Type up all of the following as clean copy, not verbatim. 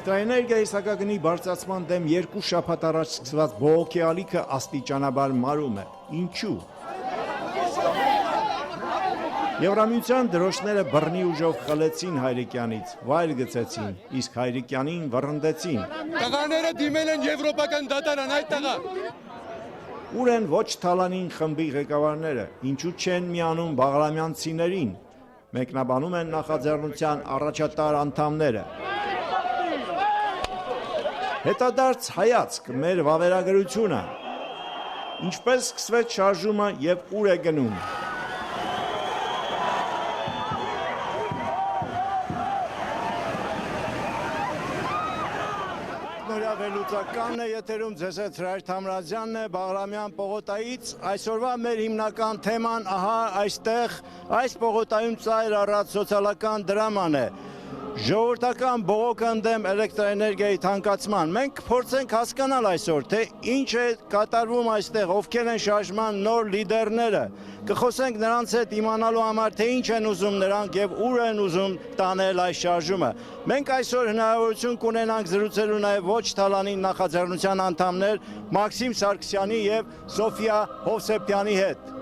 Էլեկտրաէներգիայի սակագնի բարձրացման դեմ 2 շաբաթ առաջ սկսված բողոքի ալիքը աստիճանաբար մարում է։ Ինչու՞։ Եվրամիության դրոշները բռնի ուժով խլեցին Հայրիկյանից, վայր գցեցին, իսկ Հայրիկյանին վռնդեցին։ Տղաները դիմել են եվրոպական դատարան, այդ տղա։ Ուր են ոչ թալանին խմբի ղեկավարները, ինչու չեն միանում բաղրամյանցիներին, մեկնաբանում են նախաձեռնության առաջատար անդամները։ Հետադարձ հայացք մեր վավերագրությունը, ինչպես սկսվեց շարժումը և ուր է գնում։ Վերլուծականն է եթերում, ձեզ հետ Հրայր Թամրազյանն է, Բաղրամյան պողոտայից։ Այսօրվա մեր հիմնական թեման ահա այստեղ, այս պողոտայում ծայր առած սոցիալական դրաման է։ Ժողովրդական բողոքը ընդդեմ էլեկտրաէներգիայի թանկացման։ Մենք փորձենք հասկանալ այսօր, թե ինչ է կատարվում այստեղ, ովքեր են շարժման նոր լիդերները։ Կխոսենք նրանց հետ իմանալու համար, թե ինչ են ուզում նրանք և ուր են ուզում տանել այս շարժումը։ Մենք այսօր հնարավորություն կունենանք զրուցելու նաև ոչ թալանի նախաձեռնության անդամներ Մաքսիմ Սարգսյանի և Սոֆիա Հովսեփյանի հետ։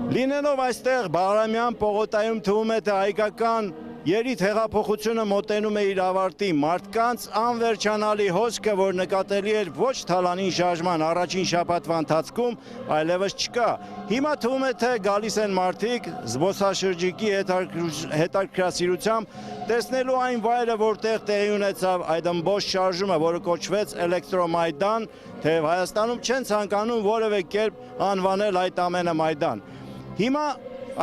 Լինելով այստեղ Բաղրամյան պողոտայում թվում է, թե հայկական երիտ հեղափոխությունը մոտենում է իր ավարտի, մարդկանց անվերջանալի հոսքը, որ նկատելի էր ոչ թալանի շարժման առաջին շաբաթվա ընթացքում, այլևս չկա։ Հիմա թվում է, թե գալիս են մարդիկ զբոսաշրջիկի հետաքրքրասիրությամբ տեսնելու այն վայրը, որտեղ տեղի ունեցավ այդ ըմբոստ շարժումը, որը կոչվեց Էլեկտրոմայդան, թեև Հայաստանում չեն ցանկանում որևէ կերպ անվանել այդ ամենը Մայդան։ Հիմա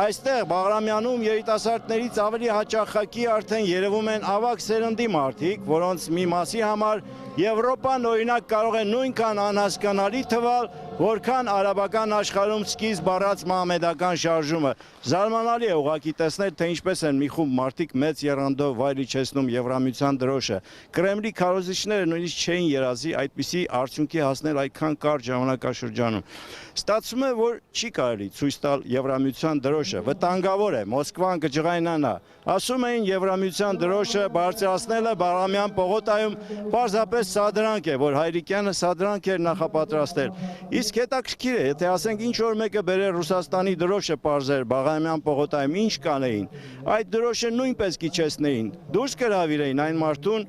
այստեղ Բաղրամյանում երիտասարդներից ավելի հաճախակի արդեն երևում են ավագ սերնդի մարդիկ, որոնց մի մասի համար Եվրոպան օրինակ կարող է նույնքան անհասկանալի թվալ, որքան արաբական աշխարհում սկիզբ առած մահմեդական շարժումը։ Զարմանալի է ուղղակի տեսնել, թե ինչպես են մի խումբ մարդիկ մեծ եռանդով վայր իջեցնում Եվրամիության դրոշը։ Կրեմլի քարոզիչները նույնիսկ չէին երազի այդպիսի արդյունքի հասնել այդքան կարճ ժամանակաշրջանում։ Ստացվում է, որ չի կարելի ցույց տալ Եվրամիության դրոշը, վտանգավոր է, Մոսկվան կջղայնանա։ Ասում էին Եվրամիության դրոշը բարձրացնելը Բաղրամյան պողոտայում պարզապես սադրանք է, որ Հայրիկյանը սադրանք էր նախապատրաստել։ Իսկ հետաքրքիր է, եթե ասենք ինչ որ մեկը բերեր Ռուսաստանի դրոշը պարզեր Բաղրամյան պողոտայում, ինչ կանեին։ Այդ դրոշը նույնպես կիջեցնեին, դուրս կհրավիրեին այն մարդուն,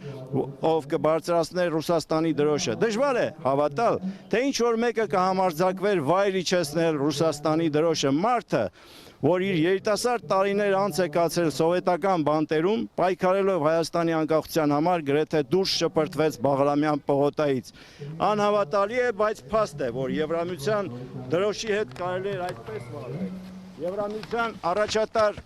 ով կբարձրացներ Ռուսաստանի դրոշը։ Դժվար է հավատալ, թե ինչ որ մեկը կհամարձակվեր վայր իջեցնել Ռուսաստանի դրոշը, մարդը, որ իր երիտասարդ տարիներ անց է կացրել սովետական բանտերում, պայքարելով Հայաստանի անկախության համար, գրեթե դուրս շպրտվեց Բաղրամյան պողոտայից։ Անհավատալի է, բայց փաստ է, որ Եվրամիության դրոշի հետ կարելի էր այդպես վարել։ Եվրամիության առաջատար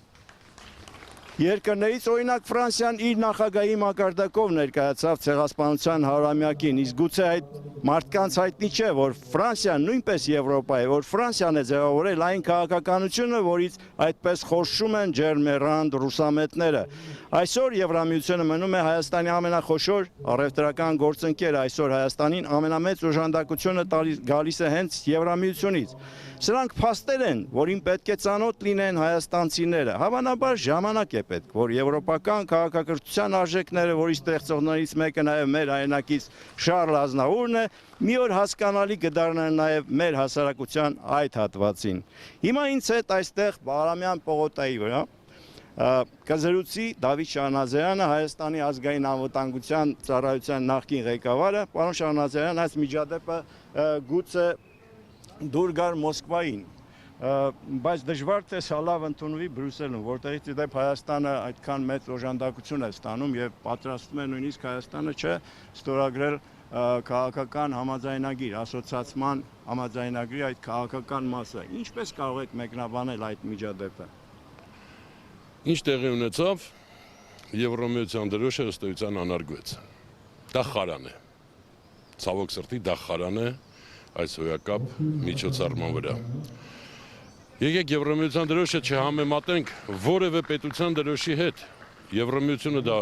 երկրներից օրինակ Ֆրանսիան իր նախագահի մակարդակով ներկայացավ ցեղասպանության 100-ամյակին, իսկ գուցե այդ մարդկանց հայտնի չէ, որ Ֆրանսիան նույնպես Եվրոպա է, որ Ֆրանսիան է ձևավորել այն քաղաքականությունը, որից այդպես խորշում են ջերմեռանդ ռուսամետները։ Այսօր Եվրամիությունը մնում է Հայաստանի ամենախոշոր առևտրական գործընկերը, այսօր Հայաստանին ամենամեծ օժանդակությունը գալիս է հենց Եվրամիությունից։ Սրանք փաստեր են, որին պետք է ծանոթ լինեն հայաստանցիները։ Հավանաբար ժամանակ է պետք, որ եվրոպական քաղաքակրթության արժեքները, որի ստեղծողներից մեկը նաև մեր հայրենակից Շարլ Ազնավուրն է, մի օր հասկանալի կդառնան նաև մեր հասարակության այդ հատվածին։ Հիմա ինձ հետ այստեղ Բաղրամյան պողոտայի վրա կզրուցի Դավիթ Շահնազարյանը, Հայաստանի ազգային անվտանգության ծառայության նախկին ղեկավարը։ Պարոն Շահնազարյան, այս միջադեպը գուցե դուր գար Մոսկվային, բայց դժվար թե սա լավ ընդունվի Բրյուսելում, որտեղից ի դեպ Հայաստանը այդքան մեծ օժանդակություն է ստանում եւ պատրաստվում է նույնիսկ Հայաստանը ստորագրել քաղաքական համաձայնագիր, ասոցիացման համաձայնագրի այդ քաղաքական մասը։ Ինչպես կարող եք մեկնաբանել այդ միջադեպը։ Ինչ տեղի ունեցավ, Եվրամիության դրոշը ըստ էության անարգվեց։ Դա խարան է։ Ցավոք սրտի դա խարան է այս հոյակապ միջոցառման վրա։ Եկեք Եվրամիության դրոշը չհամեմատենք որևէ պետության դրոշի հետ։ Եվրամիությունը դա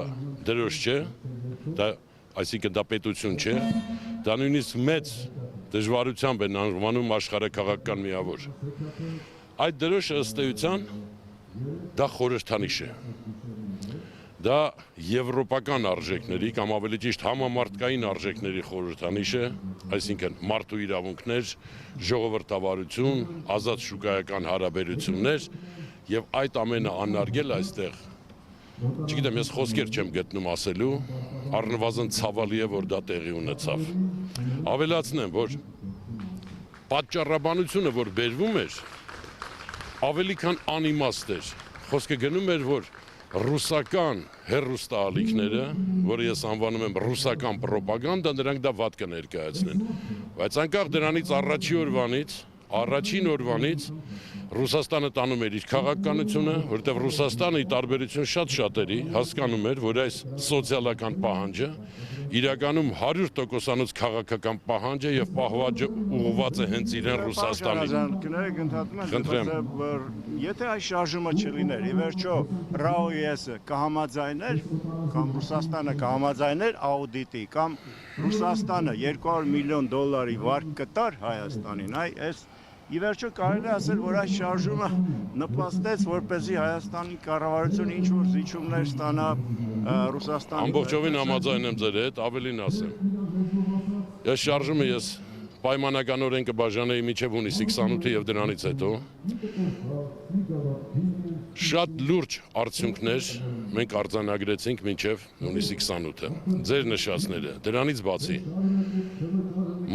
դրոշ չէ, այսինքն դա պետություն չէ, դա նույնիսկ մեծ դժվարությամբ են անվանում աշխարհաքաղաքական միավոր։ Այդ դրոշը ըստ էության դա խորհրդանիշ է։ դա եվրոպական արժեքների կամ ավելի ճիշտ համամարտկային արժեքների խորհրդանիշ է, այսինքն մարդու իրավունքներ, ժողովրդավարություն, ազատ շուկայական հարաբերություններ եւ այդ ամենը անարգել այստեղ չգիտեմ, ես խոսքեր չեմ գտնում ասելու, առնվազն ցավալի է, որ դա տեղի ունեցավ։ Ավելացնեմ, որ պատճառաբանությունը, որ բերվում էր, ավելի քան անիմաստ էր։ Խոսքը գնում էր, որ ռուսական հեռուստաալիքները, որը ես անվանում եմ ռուսական պրոպագանդա, նրանք դա վատ կներկայացնեն։ Բայց անկախ դրանից առաջին օրվանից Ռուսաստանը տանում էր իր քաղաքականությունը, որտեղ Ռուսաստանը ի տարբերություն շատ շատերի հասկանում էր, որ այս սոցիալական պահանջը իրականում 100%-անոց քաղաքական պահանջ է եւ պահվածքը ուղղված է հենց իրեն Ռուսաստանին։ Խնդրեմ, եթե այս շարժումը չլիներ, ի վերջո ՌԱՕ-ը կհամաձայներ կամ Ռուսաստանը կհամաձայներ աուդիտի կամ Ռուսաստանը $200 միլիոն վարկ կտար Հայաստանին, այս ի վերջո կարելի ասել, որ այս շարժումը նպաստեց, որպեսզի Հայաստանի կառավարությունը ինչ-որ զիջումներ ստանա Ռուսաստանի։ Ամբողջովին համաձայն եմ ձեր հետ, ավելին ասեմ։ Այս շարժումը ես պայմանականորեն կբաժանեի մինչև հունիսի 28-ը եւ դրանից հետո շատ լուրջ արդյունքներ մենք արձանագրեցինք մինչև հունիսի 28-ը։ Ձեր նշածները, դրանից բացի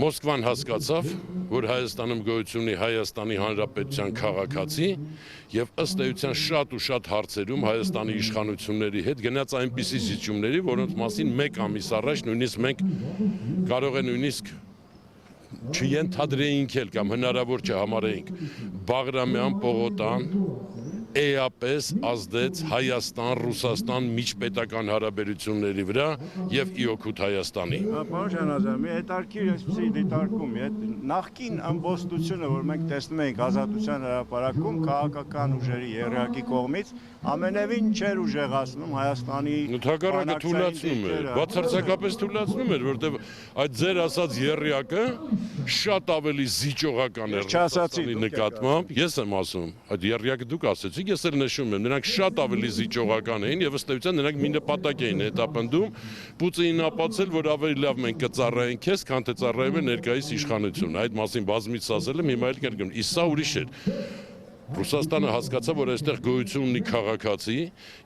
Մոսկվան հասկացավ, որ Հայաստանում գոյություն ունի Հայաստանի Հանրապետության քաղաքացի եւ ըստ էության շատ ու շատ հարցերում Հայաստանի իշխանությունների հետ գնաց այնպիսի զիջումների, որոնց մասին մեկ ամիս առաջ նույնիսկ մենք կարող է նույնիսկ չենթադրեինք էլ կամ հնարավոր չհամարեինք Բաղրամյան պողոտան էապես ազդեց Հայաստան-Ռուսաստան միջպետական հարաբերությունների վրա եւ իօքուտ Հայաստանի։ Պարոն Շանազյան, մի հետարքիր այսպեսի դիտարկում, նախկին ամբոստությունը, որ մենք տեսնում ենք Ազատության հրապարակում քաղաքական ուժերի երրակի կողմից, ամենևին չէր ուժեղացնում Հայաստանի Հակառակը թույլատնում էր, բացարձակապես թույլատնում էր, որտեղ այդ ձեր ասած երրակը շատ ավելի զիջողական էր Ռուսաստանի նկատմամբ։ Ես եմ ասում, այդ երրակը դուք ասեցիք, ես էլ նշում եմ, նրանք շատ ավելի զիջողական էին եւ ըստ էության նրանք մի նպատակ էին հետապնդում Պուտինին ապացել, որ ավելի լավ մենք կծառայենք քեզ, քան թե ծառայում է ներկայիս իշխանությունը։ Այդ մասին բազմից ասել եմ, հիմա էլ կերկրում։ Իսկ սա ուրիշ էր։ Ռուսաստանը հասկացավ, որ այստեղ գոյություն ունի քաղաքացի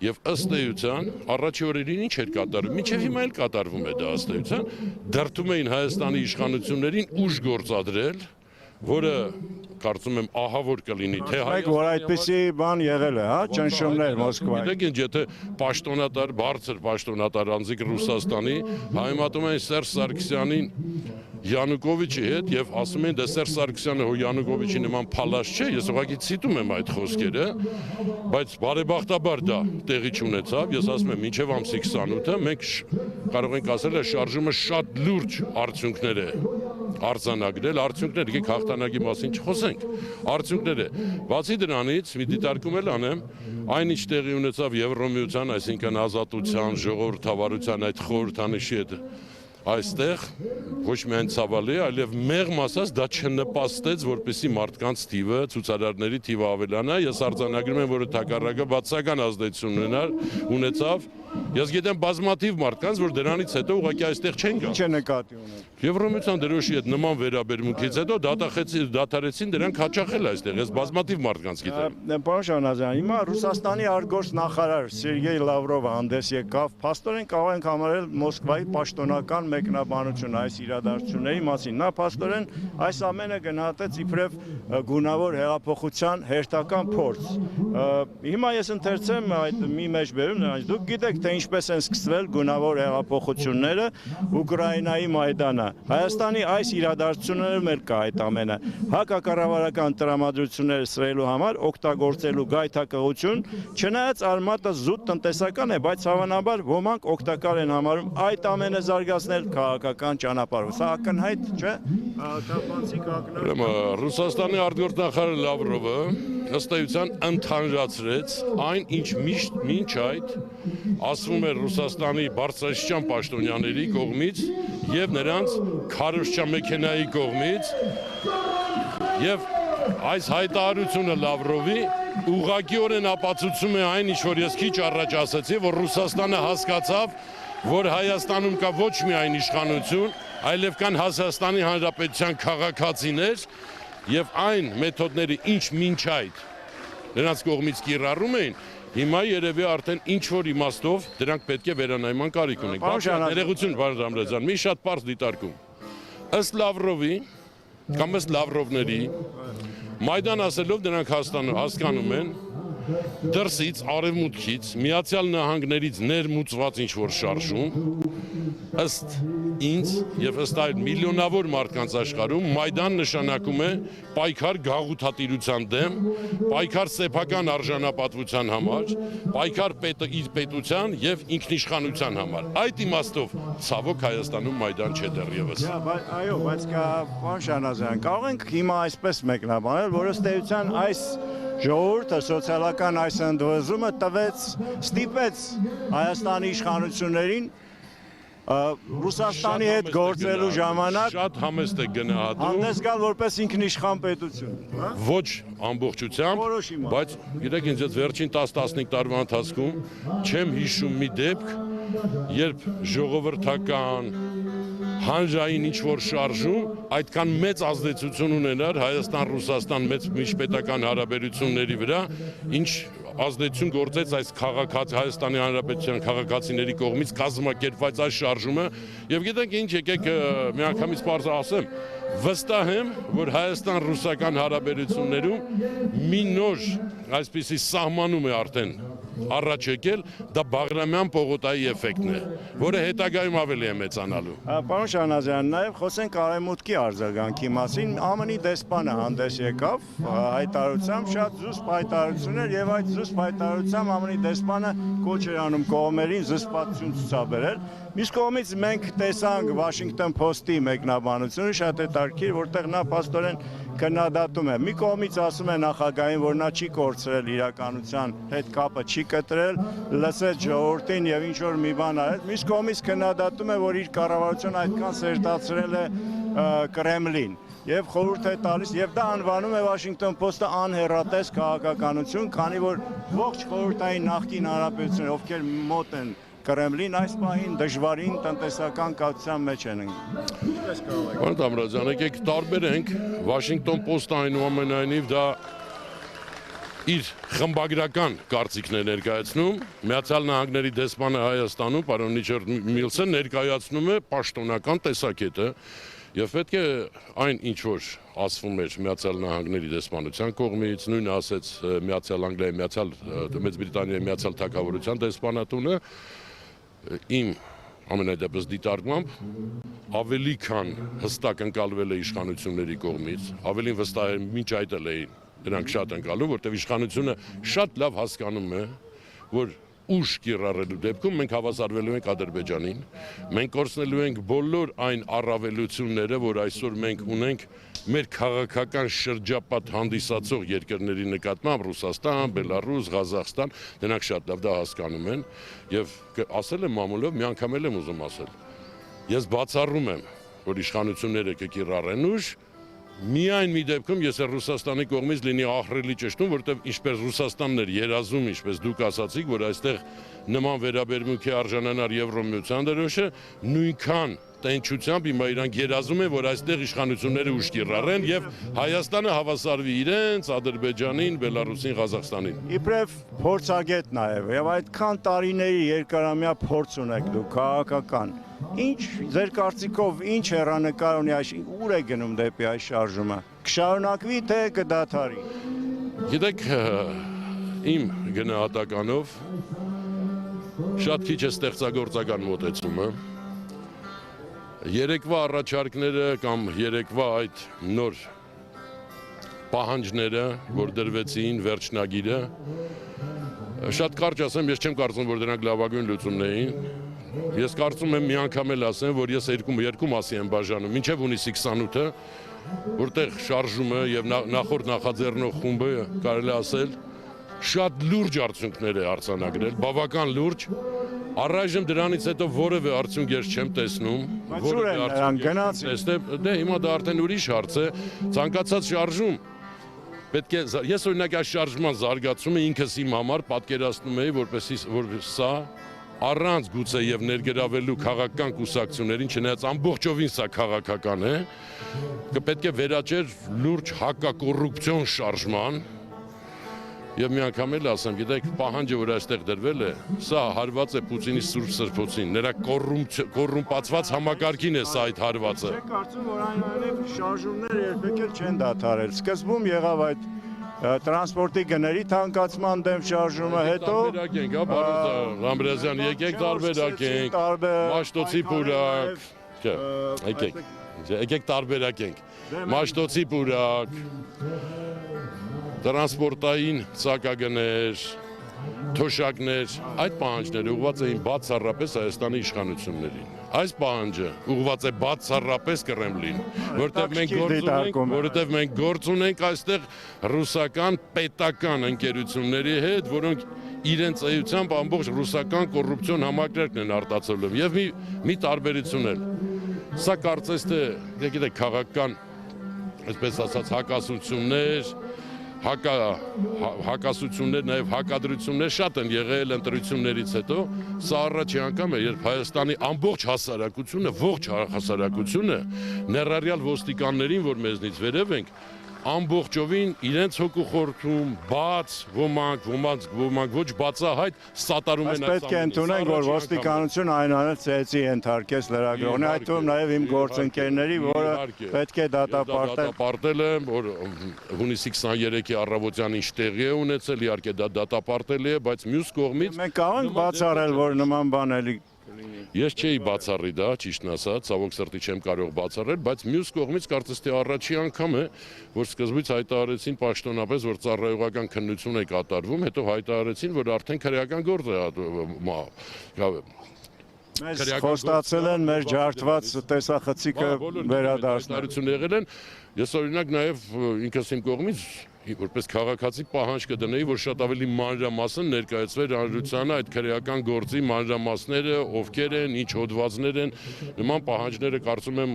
եւ ըստ էության առաջի օրերին ինչ էր կատարում, մինչեւ հիմա էլ կատարվում է դա ըստ էության, դրդում էին Հայաստանի իշխանություններին ուժ գործադրել, որը կարծում եմ ահավոր կլինի թե որ այդպեսի բան եղել է, հա, ճնշումներ Մոսկվայի։ Գիտեք ինչ, եթե պաշտոնատար, բարձր պաշտոնատար անձիկ Ռուսաստանի հայմատում են Սերժ Սարգսյանին Յանուկովիչի հետ եւ ասում են դե Սերժ Սարգսյանը հո Յանուկովիչի նման փալաշ չէ, ես ուղղակի ցիտում եմ այդ խոսքերը, բայց բարեբախտաբար դա տեղի չունեցավ, ես ասում եմ մինչեւ ամսի 28-ը մենք կարող ենք ասել է շարժումը շատ լուրջ արդյունքներ է արձանագրել, արդյունքներ, եկեք հաղթանակի մասին չխոսենք, արդյունքները։ Բացի դրանից մի դիտարկում էլ անեմ, այնինչ տեղի ունեցավ Եվրոմիության, այսինքն ազատության, ժողովրդավարության այդ խորհրդանիշի հետ այստեղ ոչ միայն ցավալի, այլև մեղմ ասած դա չնպաստեց, որպեսզի մարդկանց թիվը, ցուցարարների թիվը ավելանա։ Ես արձանագրում եմ, որ հակառակը բացական ազդեցություն ունեցավ։ Ես գիտեմ բազմաթիվ մարդկանց, որ դրանից հետո ուղղակի այստեղ չեն գա։ Ինչ է նկատի ունեն։ Եվրոմիության դրոշի հետ նման վերաբերմունքից հետո դադարեցին դրանք հաճախել այստեղ։ Ես բազմաթիվ մարդկանց գիտեմ։ Պարոն Շանազյան, հիմա Ռուսաստանի արտգործ նախարար Սերգեյ Լավրովը հանդես եկավ, փաստորեն կարող ենք համարել Մոսկվայի պաշտոնական մեկնաբանություն այս իրադարձությունների մասին։ Նա փաստորեն այս ամենը գնահատեց իբրև գունավոր հեղափոխության հերթական փորձ։ Հիմա ես ընթերցեմ այդ մի մեջ բերում նրանց։ Դուք գիտեք, թե ինչպես են սկսվել գունավոր հեղափոխությունները Ուկրաինայի Մայդանը։ Հայաստանի այս իրադարձություններում էլ կա այդ ամենը։ Հակակառավարական տրամադրությունները սրելու համար օգտագործելու գայթակղություն, չնայած արմատը զուտ տնտեսական է, բայց հավանաբար ոմանք օգտակար են համարում այդ ամենը զարգացնել քաղաքական ճանապարհով։ Սա ակնհայտ չէ։ Ռուսաստանի արտգործնախարար Լավրովը ըստ էության ընդհանրացրեց այն, ինչ միշտ մինչ այդ ասվում էր Ռուսաստանի բարձրաստիճան պաշտոնյաների կողմից եւ նրանց քարոզչամեքենայի կողմից եւ այս հայտարարությունը Լավրովի ուղղակիորեն ապացուցում է այն, ինչ որ ես քիչ առաջ ասացի, որ Ռուսաստանը հասկացավ, որ Հայաստանում կա ոչ միայն իշխանություն, այլև կան Հայաստանի Հանրապետության քաղաքացիներ եւ այն մեթոդները, ինչ մինչ այդ նրանց կողմից կիրառում էին, հիմա երևի արդեն ինչ որ իմաստով դրանք պետք է վերանայման կարիք ունեն։ Ներողություն, պարոն Ռամրազյան, մի շատ պարզ դիտարկում։ Ըստ Լավրովի կամ ըստ Լավրովների Մայդան ասելով դրանք հասկանում են դրսից, արևմուտքից, Միացյալ Նահանգներից ներմուծված ինչ-որ շարժում, ըստ ինձ և ըստ այլ միլիոնավոր մարդկանց աշխարհում, Մայդան նշանակում է պայքար գաղութատիրության դեմ, պայքար սեփական արժանապատվության համար, պայքար իր պետության և ինքնիշխանության համար։ Այդ իմաստով ցավոք Հայաստանում Մայդան չէ դեռևս։ Այո, բայց պարոն Շահնազարյան, կարող ենք հիմա այսպես մեկնաբանել, որ ըստ էության այս ժողովուրդը սոցիալական այս ընդվզումը ստիպեց Հայաստանի իշխանություններին Ռուսաստանի հետ գործելու ժամանակ շատ համեստ է գնահատում հանդես գալ որպես ինքնիշխան պետություն։ Ոչ ամբողջությամբ, բայց գիտեք ինձ այդ վերջին 10-15 տարվա ընթացքում չեմ հիշում մի դեպք, երբ ժողովրդական հանրային ինչ-որ շարժում այդքան մեծ ազդեցություն ունենար Հայաստան-Ռուսաստան մեծ միջպետական հարաբերությունների վրա, ինչ ազդեցություն գործեց այս Հայաստանի Հանրապետության քաղաքացիների կողմից կազմակերպված այս շարժումը եւ գիտեք ինչ, եկեք միանգամից պարզ ասեմ, վստահ եմ, որ Հայաստան-ռուսական հարաբերություններում մի նոր այսպիսի սահմանում է արդեն առաջ եկել, դա Բաղրամյան պողոտայի էֆեկտն է, որը հետագայում ավելի է մեծանալու։ Պարոն Շահնազարյան, նաև խոսենք արևմուտքի արձագանքի մասին, ԱՄՆ-ի դեսպանը հանդես եկավ հայտարարությամբ, շատ զուսպ հայտարարություն էր եւ այդ զուսպ հայտարարությամբ ԱՄՆ-ի դեսպանը կոչ էր անում կողմերին զսպվածություն ցուցաբերել։ Մյուս կողմից մենք տեսանք Washington Post-ի մեկնաբանությունը շատ հետաքրքիր, որտեղ նա փաստորեն քննադատում է։ Մի կողմից ասում է նախագահին, որ նա չի կորցրել իրականության հետ կապը, չի կտրել, լսեց ժողովրդին եւ ինչ որ մի բան արեց։ Մյուս կողմից քննադատում է, որ իր կառավարությունը այդքան սերտացրել է Կրեմլին։ Եվ խորհուրդ է տալիս, եւ դա անվանում է Washington Post-ը անհեռատես քաղաքականություն, քանի որ ողջ խորհրդային նախկին հանրապետությունները, ովքեր մոտ են Կրեմլին, այս պահին դժվարին տնտեսական կացության մեջ են ընկնում։ Պարոն Ռամրազյան, եկեք տարբերենք Washington Post-ը այնուամենայնիվ դա իր խմբագրական կարծիքն է ներկայացնում, Միացյալ Նահանգների դեսպանը Հայաստանում, պարոն Ռիչարդ Միլսը ներկայացնում է պաշտոնական տեսակետը եւ պետք է այն ինչ որ ասվում էր Միացյալ Նահանգների դեսպանության կողմից, նույնը ասեց Միացյալ Անգլիայի, Մեծ Բրիտանիայի Միացյալ Թագավորության դեսպանատունը, իմ ամենայդեպս դիտարկմամբ ավելի քան հստակ ընկալվել է իշխանությունների կողմից, ավելին վստահ է մինչ այդ էլ էին դրանք շատ ընկալում, որտեղ իշխանությունը շատ լավ հասկանում է, որ ուժ կիրառելու դեպքում մենք հավասարվելու ենք Ադրբեջանին, մենք կորցնելու ենք բոլոր այն առավելությունները, որ այսօր մենք ունենք մեր քաղաքական շրջապատ հանդիսացող երկրների նկատմամբ Ռուսաստան, Բելարուս, Ղազախստան, դրանք շատ լավ դա հասկանում են եւ ասել եմ մամուլով, մի անգամ եմ ուզում ասել։ Ես բացառում եմ, որ իշխանությունները կկիրառեն ուժ, միայն մի դեպքում ես Ռուսաստանի կողմից լինի ահռելի ճշտում, որտեղ ինչպես Ռուսաստանն էր երազում, ինչպես դուք ասացիք, որ այստեղ նման վերաբերմունքի արժանանար Եվրոմիության դրոշը, նույնքան տենչությամբ հիմա իրանք երազում են, որ այստեղ իշխանությունները ուժ կիրառեն եւ Հայաստանը հավասարվի իրենց, Ադրբեջանին, Բելարուսին, Ղազախստանին։ Իբրև փորձագետ նաեւ եւ այդքան տարիների երկարամյա փորձ ունեք դուք քաղաքական։ Ինչ ձեր կարծիքով ինչ հեռանկար ունի այս ուր է գնում դեպի այս շարժումը։ Կշարունակվի թե կդադարի։ Գիտեք, իմ գնահատականով շատ քիչ է ստեղծագործական մոտեցումը։ Երեկվա առաջարկները կամ երեկվա այդ նոր պահանջները, որ դրվեցին վերջնագիրը, շատ կարճ ասեմ, ես չեմ կարծում, որ դրանք լավագույն լուծումն էին։ Ես կարծում եմ մի անգամ էլ ասեմ, որ ես երկու մասի եմ բաժանում, մինչև հունիսի 28-ը, որտեղ շարժումը եւ նախորդ նախաձեռնող խումբը կարելի ասել շատ լուրջ արդյունքներ է արձանագրել, բավական լուրջ։ Առայժմ դրանից հետո որևէ արդյունք ես չեմ տեսնում, որևէ արդյունք գնացին։ Դե հիմա դա արդեն ուրիշ հարց է, ցանկացած շարժում Պետք է ես օրինակ այս շարժման զարգացումը ինքս իմ համար պատկերացնում էի, որպեսզի որ սա առանց գուցե եւ ներգրավելու քաղաքական կուսակցություններին, չնայած ամբողջովին սա քաղաքական է, կպետք է վերաճեր լուրջ հակակոռուպցիոն շարժման։ Եվ մի անգամ էլ ասեմ, գիտեք, պահանջը, որ այստեղ դրվել է, սա հարված է Պուտինի սուրբ սրբոցին, նրա կոռումպացված համակարգին է սա այդ հարվածը։ Չեք կարծում, որ այնուհետև շարժումները երբեք էլ չեն դադարել։ Սկզբում եղավ այդ տրանսպորտի գների թանկացման դեմ շարժումը, հետո տարբերակենք, հա, պարոն Ռամբրազյան, եկեք տարբերակենք, Մաշտոցի պուրակ, եկեք տարբերակենք, Մաշտոցի պուրակ, տրանսպորտային ծակագներ, թոշակներ, այդ պահանջները ուղղված էին բացառապես Հայաստանի իշխանություններին։ Այս պահանջը ուղղված է բացառապես Կրեմլին, որովհետև մենք գործ ունենք այստեղ ռուսական պետական ընկերությունների հետ, որոնք իրենց էությամբ ամբողջ ռուսական կոռուպցիոն համակարգն են արտացոլում։ Եվ մի տարբերություն էլ։ Սա կարծես թե, գիտեք, քաղաքական, այսպես ասած, հակասություններ, հակասություններ, նաև հակադրություններ շատ են եղել ընտրություններից հետո, սա առաջի անգամ է, երբ Հայաստանի ամբողջ հասարակությունը, ողջ հասարակությունը, ներառյալ ոստիկաններին, որ մեզնից վերև ենք, ամբողջովին իրենց հոգու խորթում, բաց, ոմանք ոչ բացահայտ սատարում են այս պետք է ընդունենք, որ ոստիկանությունը այնուհետև ծեծի ենթարկեց լրագրողին, այդ թվում նաև իմ գործընկերների, որը պետք է դատապարտել եմ, որ հունիսի 23-ի առավոտյան ինչ տեղի է ունեցել, իհարկե դա դատապարտելի է, բայց մյուս կողմից մենք կարող ենք բացառել, որ նման բան էլի Ես չէի բացառի դա, ճիշտն ասած, ցավոք սրտի չեմ կարող բացառել, բայց մյուս կողմից կարծես թե առաջի անգամ է, որ սկզբից հայտարարեցին պաշտոնապես, որ ծառայողական քննություն է կատարվում, հետո հայտարարեցին, որ արդեն քրեական գործ է Մեզ խոստացել են մեր ջարդված տեսախցիկը վերադարձնել եղել են։ Ես օրինակ նաև ինքս իմ կողմից որպես քաղաքացի պահանջ կդնեի, որ շատ ավելի մանրամասն ներկայացվեր հանրությանը այդ քրեական գործի մանրամասները, ովքեր են, ինչ հոդվածներ են, նման պահանջները կարծում եմ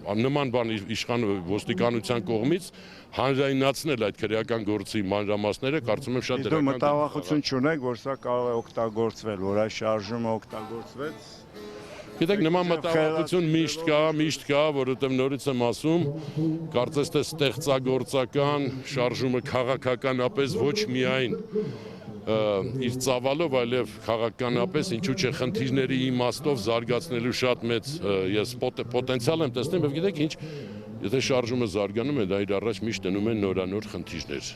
նման բան իշխան ոստիկանության կողմից հանրայնացնել այդ քրեական գործի մանրամասները, կարծում եմ շատ դրական։ Դու մտավախություն չունեք, որ սա կարող է օգտագործվել, որ այս շարժումը օգտագործվեց։ Գիտեք, նման մտավախություն միշտ կա, որովհետև նորից եմ ասում, կարծես թե ստեղծագործական շարժումը քաղաքականապես ոչ միայն իր ծավալով, այլև քաղաքականապես, ինչու՞ չէ, խնդիրների իմաստով զարգացնելու շատ մեծ ես պոտենցիալ եմ տեսնում, եւ գիտեք ինչ, եթե շարժումը զարգանում է, դա իր առաջ միշտ դնում է նորանոր խնդիրներ։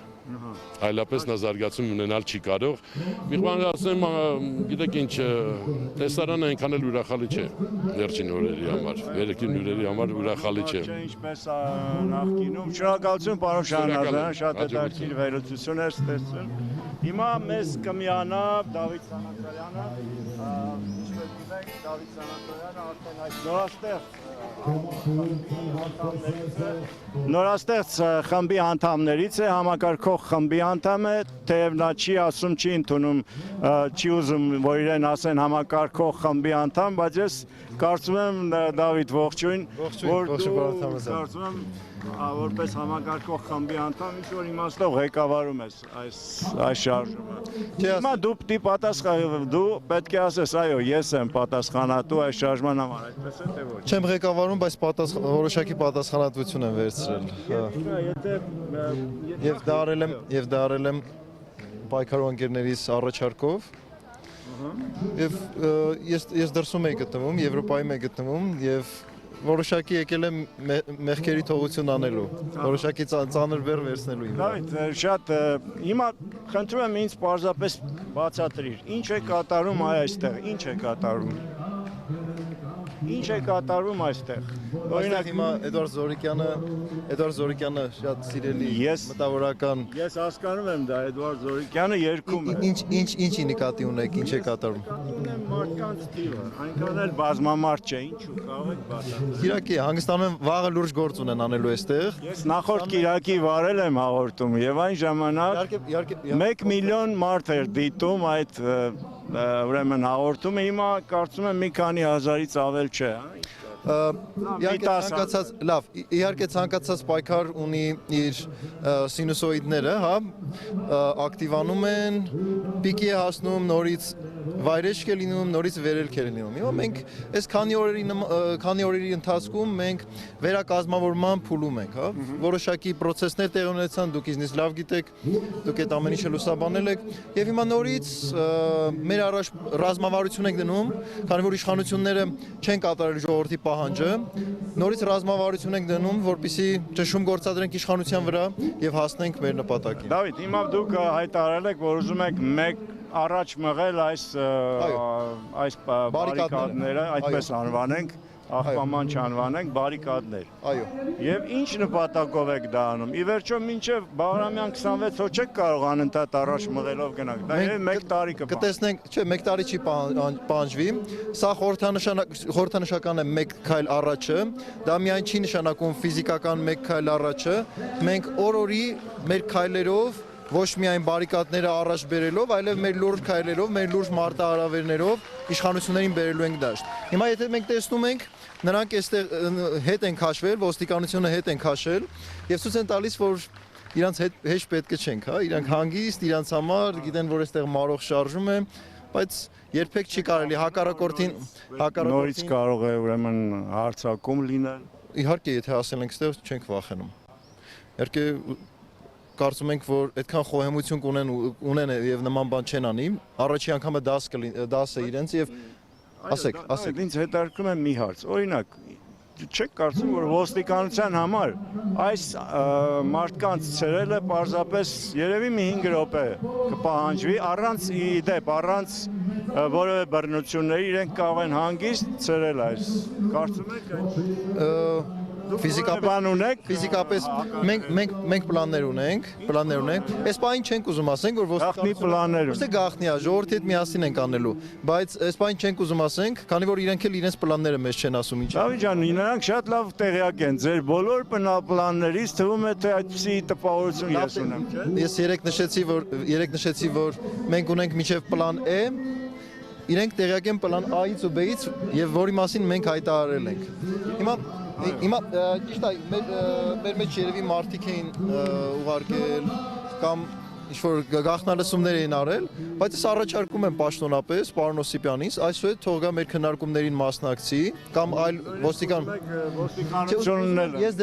Այլապես նա զարգացում ունենալ չի կարող։ Մի բան ասեմ, գիտեք ինչ, տեսարանը այնքան էլ ուրախալի չէ վերջին օրերի համար, վերջին օրերի համար ուրախալի չէ։ Ինչպես նախկինում, շնորհակալություն պարոն Շահնազարյան, շատ հետաքրքիր վերլուծություն էր ստեղծել։ Հիմա մեզ կմիանա Դավիթ Սանասարյանը, ինչպես գիտեք, Դավիթ Սանասարյանը արդեն այս նորաստեղծ խմբի անդամներից է, համակարգող խմբի անդամ է, թեև նա չի ասում, չի ընդունում, չի ուզում, որ իրեն ասեն համակարգող խմբի անդամ, բայց ես կարծում եմ Դավիթ ողջույն, որ դու կարծում եմ որպես համակարգող խմբի անդամ ինչ-որ իմաստով ղեկավարում ես այս շարժումը։ Հիմա դու պետք է ասես, այո, ես եմ պատասխանատու այս շարժման համար, այդպես է թե ոչ։ Չեմ ղեկավարում, բայց որոշակի պատասխանատվություն եմ վերցրել։ Եվ դա արել եմ պայքարող ընկերներիս առաջարկով։ Եվ ես դրսում եմ գտնվում, Եվրոպայում եմ գտնվում եւ որոշակի եկել եմ մեղքերի թողություն անելու, որոշակի ծանր բեռ վերցնելու իմ։ Դավիթ, շատ հիմա խնդրում եմ ինձ պարզապես բացատրիր, ինչ է կատարում այստեղ, ինչ է կատարում։ Ինչ է կատարում այստեղ։ Օրինակ հիմա Էդվարդ Զորիկյանը շատ սիրելի մտավորական։ Ես հասկանում եմ դա, Էդվարդ Զորիկյանը երգում է։ Ինչի նկատի ունեք, ինչ է կատարում։ Ունեմ մարդկանց թիվը, այնքան էլ բազմամարդ չէ, ինչու կարող եք բացատրել։ Կիրակի հանգստանում եմ վաղը լուրջ գործ ունեն անելու այստեղ։ Ես նախորդ Կիրակի վարել եմ հաղորդում եւ այն ժամանակ 1 միլիոն մարդ էր դիտում այդ ուրեմն հաղորդումը, հիմա կարծում եմ մի քանի հազարից ավել չէ, հա։ Իհարկե ցանկացած, լավ, իհարկե ցանկացած պայքար ունի իր սինուսոիդները, հա, ակտիվանում են, պիկի է հասնում, նորից վայրեջք է լինում, նորից վերելք է լինում։ Հիմա մենք այս քանի օրերի ընթացքում մենք վերակազմավորման փուլում ենք, հա, որոշակի process-ներ տեղի ունեցան, դուք ինձնից լավ գիտեք, դուք այդ ամեն ինչը լուսաբանել եք, եւ հիմա նորից մեր առաջ ռազմավարություն ենք դնում, քանի որ իշխանությունները չեն կատարել ժողովրդի պահանջը, նորից ռազմավարություն ենք դնում, որպեսզի ճնշում գործադրենք իշխանության վրա եւ հասնենք մեր նպատակին։ Դավիթ, հիմա դուք հայտարարել եք, որ ուզում եք մեկ առաջ մղել այս բարիկադները, այդպես անվանենք, աղբաման չանվանենք, բարիկադներ։ Այո։ Եվ ինչ նպատակով եք դա անում։ Ի վերջո մինչև Բաղրամյան 26 օր չեք կարող անընդհատ առաջ մղելով գնանք։ Դա եւ 1 տարի կպահ։ Կտեսնենք, չէ, 1 տարի չի պահանջվի։ Սա խորհրդանշական է 1 քայլ առաջը, դա միայն չի նշանակում ֆիզիկական 1 քայլ առաջը։ Մենք օր-օրի մեր քայլերով ոչ միայն բարիկադները առաջ բերելով, այլև մեր լուրջ քայլերով, մեր լուրջ մարտահրավերներով իշխանություններին բերելու ենք դաշտ։ Հիմա եթե մենք տեսնում ենք, նրանք այստեղ հետ են քաշվել, ոստիկանությունը հետ են քաշել եւ ցույց են տալիս, որ իրանց հետ հեշտ պետք չենք, հա, իրանք հանգիստ, իրանց համար գիտեն, որ այստեղ մարող շարժում է, բայց երբեք չի կարելի հակառակորդին նորից կարող է ուրեմն հարցակում լինել։ Իհարկե, եթե ասել ենք այստեղ չենք վախենում։ Իհարկե կարծում ենք, որ այդքան խոհեմություն ունեն եւ նման բան չեն անի, առաջի անգամը դասը իրենց եւ ասեք։ Ինձ հետաքրքրում է մի հարց։ Օրինակ, չեք կարծում, որ ոստիկանության համար այս մարդկանց ցրելը պարզապես երևի մի 5 րոպե կպահանջվի առանց իդեպ, առանց որևէ բռնությունների իրենք կարող են հանգիստ ցրել այս։ Կարծում եք այդ Ֆիզիկապես մենք պլաններ ունենք, այս բանին չենք ուզում ասենք, որ ոստիկանությունը գաղտնի է, ժողովրդի հետ միասին ենք անելու, բայց այս բանին չենք ուզում ասենք, քանի որ իրենք էլ իրենց պլանները մեզ չեն ասում ինչ։ Դավիթ ջան, նրանք շատ լավ տեղյակ են, ձեր բոլոր պլաններից թվում է թե այդպիսի տպավորություն ես ունեմ, չէ՞։ Ես երեք նշեցի, որ մենք ունենք միջև պլան E, իրենք տեղյակ են պլան A-ից ու B-ից եւ որի մասին մենք հայտարարել ենք։ Հիմա ճիշտ է, մեր մեջ երևի մարդիկ էին ուղարկել կամ ինչ-որ գաղտնալսումներ էին արել, բայց ես առաջարկում եմ պաշտոնապես պարոն Օսիպյանից, այսօր թող գա մեր քննարկումներին մասնակցի կամ այլ ոստիկանություններ։ Ես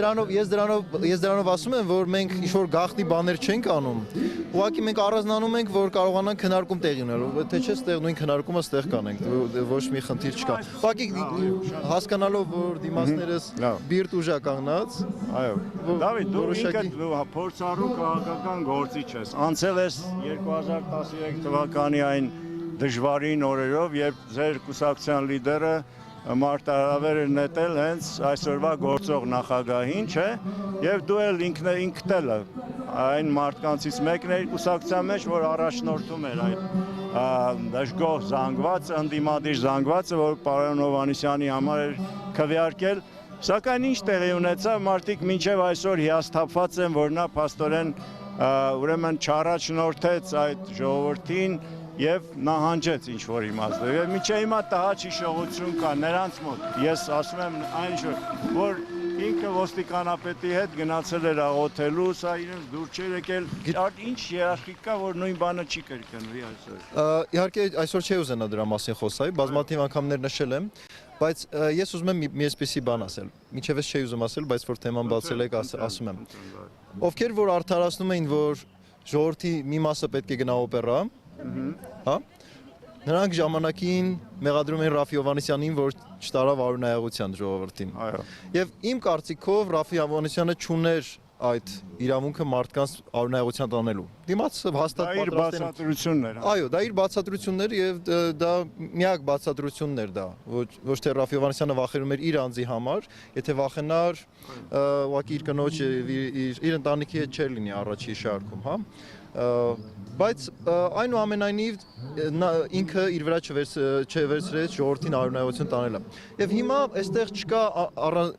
դրանով ասում եմ, որ մենք ինչ-որ գաղտնի բաներ չենք անում։ Ուղղակի մենք առանձնանում ենք, որ կարողանանք քննարկում տեղի ունենալ, թե չէ ստեղ նույն քննարկումը ստեղ կանենք, ոչ մի խնդիր չկա։ Ուղղակի հասկանալով, որ դիմացներս բիրտ ուժա կանգնած, այո։ Դավիթ, դու ինքդ փորձառու քաղաքական գործիչ ես։ Անցել ես 2013 թվականի այն դժվարին օրերով, երբ ձեր կուսակցության լիդերը մարտահրավեր էր նետել հենց այսօրվա գործող նախագահին, չէ՞, եւ դու էլ ինքդ էլ այն մարդկանցից մեկն էր կուսակցության մեջ, որ առաջնորդում էր այդ դժգոհ զանգվածը, ընդդիմադիր զանգվածը, որ պարոն Հովհաննիսյանի համար էր քվեարկել, սակայն ինչ տեղի ունեցավ, մարդիկ մինչև այսօր հիասթափված են, որ նա փաստորեն ուրեմն չառաջնորդեց այդ ժողովրդին եւ նահանջեց ինչ որ իմաստով։ Եվ միջի հիմա տհաճ հիշողություն կա նրանց մոտ։ Ես ասում եմ այն որ ինքը ոստիկանապետի հետ գնացել էր աղոթելու, սա իրենց դուր չէր եկել։ Ինչ երաշխիք կա, որ նույն բանը չի կրկնվի այսօր։ Իհարկե այսօր չի ուզենա դրա մասին խոսալ, բազմաթիվ անգամներ նշել եմ, բայց ես ուզում եմ մի այսպիսի բան ասել։ Մինչև ես չի ուզում ասել, բայց որ թեման բացել եք, ասում եմ։ Ովքեր որ արդարացնում էին, որ ժողովրդի մի մասը պետք է գնա օպերա, հա? Նրանք ժամանակին մեղադրում են Ռաֆի Հովհաննիսյանին, որ չտարավ արունայաղության ժողովրդին։ Այո։ Եվ իմ կարծիքով Ռաֆի Հովհաննիսյանը չուներ այդ իրավունքը մարդկանց արունայաղության տանելու։ Դիմացը հաստատ բացատրությունն էր։ Այո, դա իր բացատրությունն էր եւ դա միակ բացատրությունն էր դա։ Ոչ թե Ռաֆի Հովհաննիսյանը վախենում էր իր անձի համար, եթե վախենար, ուղղակի իր կնոջ իր ընտանիքի հետ չէր լինի առաջի շարքում, հա։ Բայց այնուամենայնիվ ինքը իր վրա չվերցրեց ժողովրդին արյունայություն տանելը։ Եվ հիմա այստեղ չկա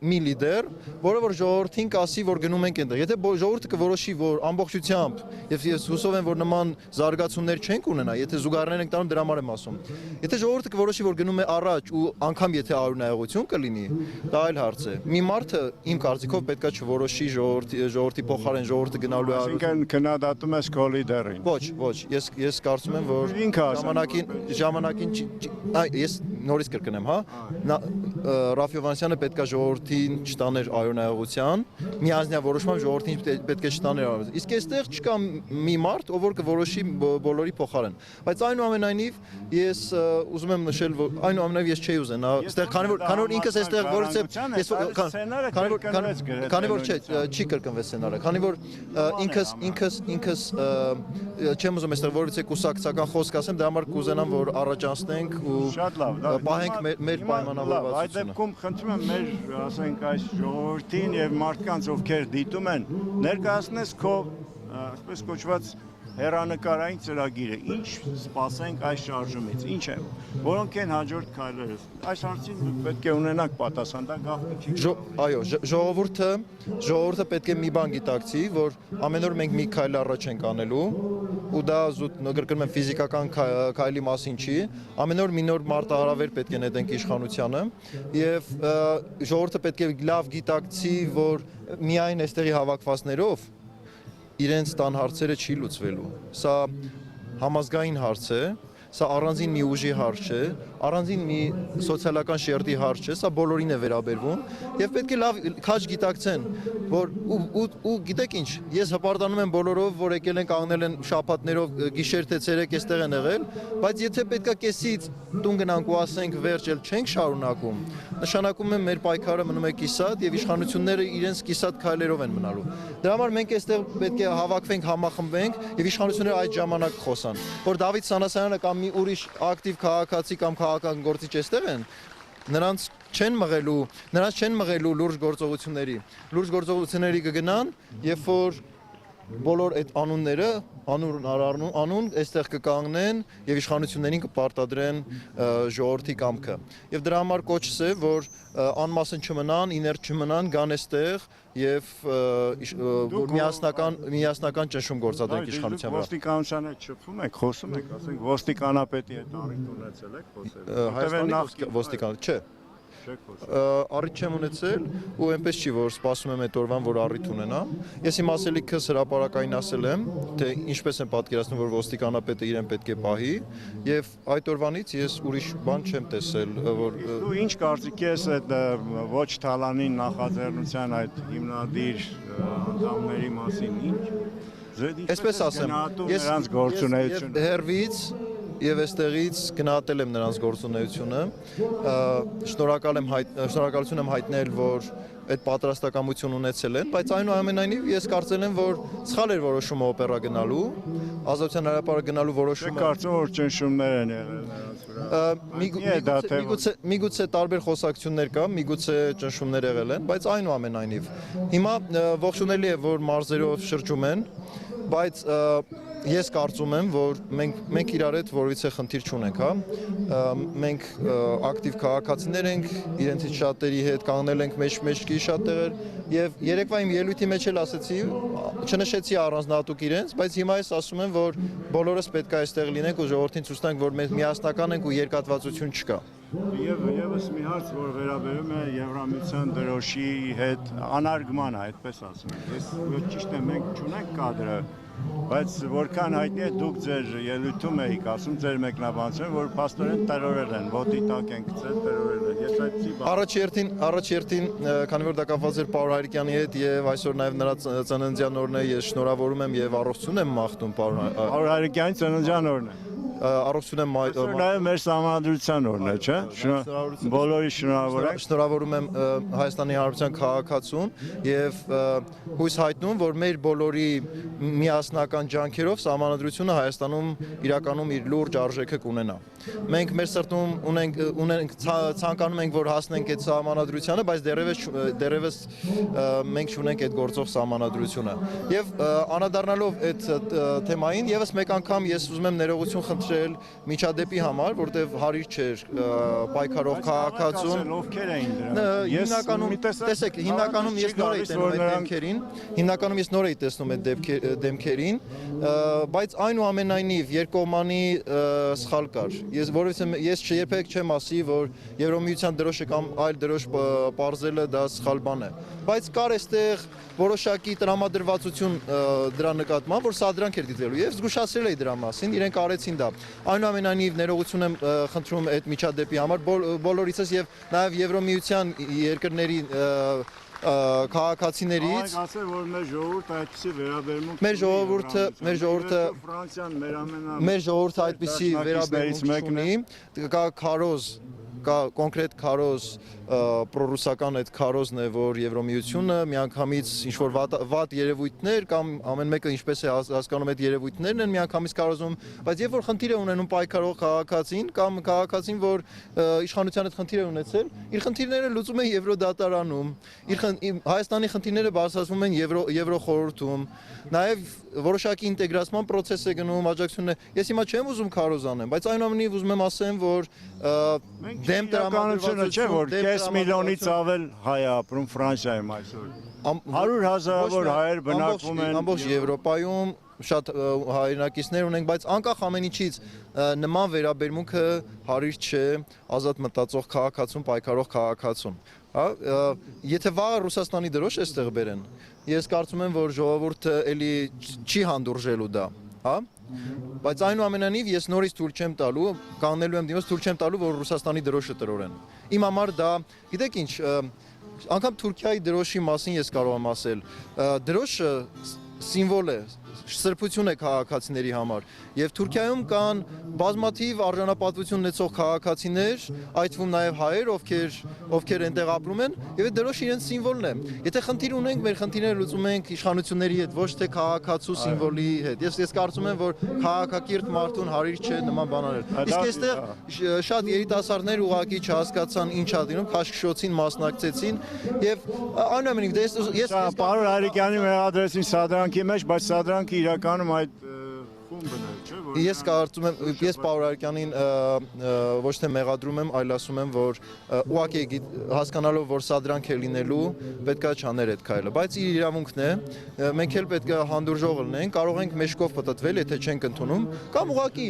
մի լիդեր, որը որ ժողովրդին կասի, որ գնում ենք այնտեղ։ Եթե ժողովուրդը կորոշի, որ ամբողջությամբ, եւ ես հուսով եմ, որ նման զարգացումներ չենք ունենա, եթե զուգահեռներ ենք տանում, դրա համար եմ ասում։ Եթե ժողովուրդը կորոշի, որ գնում է առաջ ու անգամ եթե արյունայություն կլինի, դա այլ հարց է։ Մի մարդը իմ կարծիքով պետքա չորոշի ժողովրդի փոխարեն ժողովուրդը գնալու է արյուն։ Այսինքն քննադատում ես քո լիդերին։ Ոչ, ես կարծում եմ, որ ժամանակին ես նորից կրկնեմ, հա, Ռաֆ Հովհաննիսյանը պետքա ժողովրդին չտաներ արյունայողության, միանձնյա որոշմամբ ժողովրդին պետք է չտաներ արյունայողության։ Իսկ այստեղ չկա մի մարդ, ով որ կորոշի բոլորի փոխարեն։ Բայց այնուամենայնիվ ես ուզում եմ նշել, որ այնուամենայնիվ ես չէի ուզենա, այստեղ քանի որ ինքս այստեղ որից քանի որ չի կրկնվեց սցենարը, քանի որ ինքս չեմ ուզում այստեղ որից է կուսակցական խոսք ասեմ, դրա համար կուզենամ, որ առաջանցնենք ու պահենք մեր պայմանավորվածությունը։ Այդ դեպքում խնդրում եմ մեր, ասենք, այս ժողովրդին եւ մարդկանց, ովքեր դիտում են, ներկայացնես քո, այսպես կոչված հերանեկարային ծրագիրը, ինչ սպասենք այս շարժումից, ինչ է, որոնք են հաջորդ քայլերը։ Այս հարցին դուք պետք է ունենաք պատասխան, դա գաղտնի չի։ Այո, ժողովուրդը պետք է մի բան գիտակցի, որ ամեն օր մենք մի քայլ առաջ ենք անելու, ու դա զուտ կրկնում եմ ֆիզիկական քայլի մասին չի, ամեն օր մի նոր մարտահրավեր պետք է նետենք իշխանությանը, եւ ժողովուրդը պետք է լավ գիտակցի, որ միայն այստեղի հավաքվածներով իրենց տան հարցերը չի լուծվելու։ Սա համազգային հարց է, սա առանձին մի ուժի հարց չէ, առանձին մի սոցիալական շերտի հարց չէ, սա բոլորին է վերաբերվում եւ պետք է լավ քաջ գիտակցեն, որ ու գիտեք ինչ, ես հպարտանում եմ բոլորով, որ եկել են կանգնել են շաբաթներով գիշեր թե ցերեկ էստեղ են եղել, բայց եթե պետքա կեսից տուն գնանք ու ասենք վերջ էլ չենք շարունակում, նշանակում է մեր պայքարը մնում է կիսատ եւ իշխանությունները իրենց կիսատ քայլերով են մնալու։ Դրա համար մենք այստեղ պետք է հավաքվենք, համախմբենք եւ իշխանությունները այդ ժամանակ խոսան, որ Դավիթ Սանասարյանը կամ մի ուրիշ ակտիվ քաղաքացի կամ քաղաքական գործիչ այստեղ են, նրանց չեն մղելու լուրջ գործողությունների կգնան, երբ որ բոլոր այդ անունները անուն այստեղ կկանգնեն եւ իշխանություններին կպարտադրեն ժողովրդի կամքը։ Եվ դրա համար կոչս է, որ անմասն չմնան, իներտ չմնան, գան այստեղ եւ միասնական ճնշում գործադրենք իշխանության վրա։ Ոստիկանության հետ շփվում եք, խոսում եք, ասենք ոստիկանապետի հետ առիթ ունեցել եք խոսել։ Հայաստանի ոստիկան, չէ։ Առիթ չեմ ունեցել ու այնպես չի, որ սպասում եմ այդ օրվան, որ առիթ ունենամ։ Ես իմ ասելիքս հրապարակային ասել եմ, թե ինչպես եմ պատկերացնում, որ ոստիկանապետը իրեն պետք է պահի, եւ այդ օրվանից ես ուրիշ բան չեմ տեսել, որ Դու ինչ կարծիք ես այդ ոչ թալանին նախաձեռնության այդ հիմնադիր անդամների մասին, ինչ այսպես ասեմ, ես հերվից եւ այստեղից գնահատել եմ նրանց գործունեությունը, շնորհակալություն եմ հայտնել, որ այդ պատրաստակամություն ունեցել են, բայց այնուամենայնիվ ես կարծել եմ, որ սխալ էր որոշումը օպերա գնալու, Ազատության հրապարակ գնալու որոշումը։ Կարծում որ ճնշումներ են եղել նրանց վրա։ Միգուցե տարբեր խոսակցություններ կա, միգուցե ճնշումներ եղել են, բայց այնուամենայնիվ հիմա ողջունելի է, որ մարզերով շրջում են, բայց ես կարծում եմ, որ մենք իրար հետ որևիցե խնդիր չունենք, հա։ Մենք ակտիվ քաղաքացիներ ենք, իրենցից շատերի հետ կանգնել ենք մեջքի շատ տեղեր եւ երեկվա իմ ելույթի մեջ էլ ասեցի, չնշեցի առանձնահատուկ իրենց, բայց հիմա ես ասում եմ, որ բոլորս պետք է այստեղ լինենք ու ժողովրդին ցույց տանք, որ մենք միասնական ենք ու երկատվածություն չկա։ Եվս մի հարց, որ վերաբերում է Եվրամիության դրոշի հետ անարգմանը, այդպես ասում եմ։ Ես ճիշտ է, մենք չունենք կադրը, բայց որքան հայտնի է դուք ձեր ելույթում եք ասում ձեր մեկնաբանությունը, որ փաստորեն տերորել են, ոտի տակ են գցել, տերորել են։ Ես այդպեսի բան։ Առաջերտին, քանի որ դա կապված էր Պարոն Հայրիկյանի հետ եւ այսօր նաեւ նրա ծննդյան օրն է, ես շնորհավորում եմ եւ առողջություն եմ մաղթում Պարոն Հայրիկյանի ծննդյան օրն է։ Առողջություն եմ Նաեւ մեր սահմանադրության օրն է, չէ՞։ Բոլորի շնորհավորում եմ Հայաստանի Հանրապետության քաղաքացուն եւ հույս հայտնում, որ մեր բոլորի միասնական ջանքերով սահմանադրությունը Հայաստանում իրականում իր լուրջ արժեքը կունենա։ մենք մեր սրտում ունենք ցանկանում ենք որ հասնենք այդ սահմանադրությանը, բայց դեռևս մենք չունենք այդ գործող սահմանադրությունը։ Եվ անդրադառնալով այդ թեմային, եւս մեկ անգամ ես ուզում եմ ներողություն խնդրել միջադեպի համար, որտեղ հարիր չէր պայքարող քաղաքացուն։ Ովքեր էին դրանք։ Հիմնականում տեսեք, հիմնականում ես նոր էի տեսնում այդ դեմքերին, հիմնականում ես նոր էի տեսնում այդ դեմքերին, բայց այնուամենայնիվ երկկողմանի սխալ կար։ Ես երբեք չեմ ասի, որ Եվրոմիության դրոշը կամ այլ դրոշ պարզելը դա սխալ բան է, բայց կար այստեղ որոշակի տրամադրվածություն դրա նկատմամբ, որ սադրանք էր դիտվելու եւ զգուշացրել էի դրա մասին, իրենք արեցին դա։ Այնուամենայնիվ ներողություն եմ խնդրում այդ միջադեպի համար բոլորիցս եւ նաեւ Եվրոմիության երկրների քաղաքացիներից ասել որ մեր ժողովուրդը այդպեսի վերաբերմունք Ֆրանսիան մեր ժողովուրդը այդպեսի վերաբերմունք ունի, կա քարոզ, կա կոնկրետ քարոզ պրոռուսական այդ քարոզն է, որ Եվրոմիությունը միանգամից ինչ որ վատ երևույթներ կամ ամեն մեկը ինչպես է հասկանում այդ երևույթներն են միանգամից քարոզում, բայց երբ որ խնդիր է ունենում պայքարող քաղաքացին կամ քաղաքացին, որ իշխանության հետ խնդիր է ունեցել, իր խնդիրները լուծում է Եվրոդատարանում, Հայաստանի խնդիրները բարձրացվում են Եվրոխորհրդում, նաև որոշակի ինտեգրացման process է գնում, աջակցությունն է։ Ես հիմա չեմ ուզում քարոզ անեմ, բայց այնուամենայնիվ ուզում եմ ասեմ, որ դեմ տրամադրվածությունը չէ, որ 5 միլիոնից ավել հայ է ապրում Ֆրանսիայում այսօր։ 100,000-ավոր հայեր բնակվում են ամբողջ Եվրոպայում, շատ հայրենակիցներ ունենք, բայց անկախ ամեն ինչից նման վերաբերմունքը հարիր չէ ազատ մտածող քաղաքացուն, պայքարող քաղաքացուն։ Հա, եթե վաղը Ռուսաստանի դրոշ է ստեղ բերեն, ես կարծում եմ, որ ժողովուրդը էլի չի հանդուրժելու դա, հա։ Բայց այնուամենայնիվ ես նորից թույլ չեմ տալու, կաննելու եմ դիմաց, թույլ չեմ տալու, որ Ռուսաստանի դրոշը տրորեն։ Իմ համար դա, գիտեք ինչ, անգամ Թուրքիայի դրոշի մասին ես կարող եմ ասել, դրոշը սիմվոլ է, սրբություն է քաղաքացիների համար եւ Թուրքիայում կան բազմաթիվ արժանապատվություն ունեցող քաղաքացիներ, այդ թվում նաեւ հայեր, ովքեր այնտեղ ապրում են եւ այդ դրոշը իրենց սիմվոլն է։ Եթե խնդիր ունենք, մեր խնդիրները լուծում ենք իշխանությունների հետ, ոչ թե քաղաքացու սիմվոլի հետ։ Ես կարծում եմ, որ քաղաքակիրթ մարդուն հարիր չէ նման բան անել։ Իսկ այստեղ շատ երիտասարդներ ուղակի չհասկացան ինչ ա դինում, քաշքշոցին մասնակցեցին եւ այնուամենայնիվ ես պարոն Հայրիկյանի մեղադրեցին սադրանքի մեջ, բայց սադրանքը իրականում այդ խումբն է, չէ՞ որ Ես կարծում եմ, ես Պարոն Հայրիկյանին ոչ թե մեղադրում եմ, այլ ասում եմ, որ ուղղակի հասկանալով, որ սադրանք է լինելու, պետքա չաներ այդ քայլը, բայց իր իրավունքն է, մենք էլ պետք է հանդուրժող լինենք, կարող ենք մեջքով պտտվել, եթե չենք ընդունում, կամ ուղղակի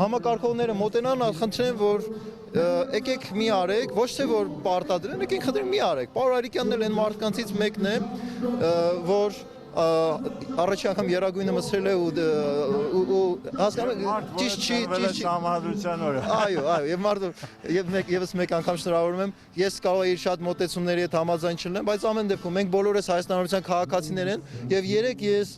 համակարգողները մոտենան, խնդրեն, որ եկեք մի արեք, ոչ թե որ պարտադրեն, եկեք խնդրեմ մի արեք։ Պարոն Հայրիկյանն էլ այն մարդկանցից մեկն է, որ առաջի անգամ երագույնը մցրել է ու հասկանում ճիշտ չի համադրության օրը։ Այո, եւ մարդը եւս մեկ անգամ շնորհավորում եմ։ Ես կարող եմ շատ մոտեցումների հետ համաձայն չլինեմ, բայց ամեն դեպքում մենք բոլորս հայաստանյան քաղաքացիներ են եւ երեք ես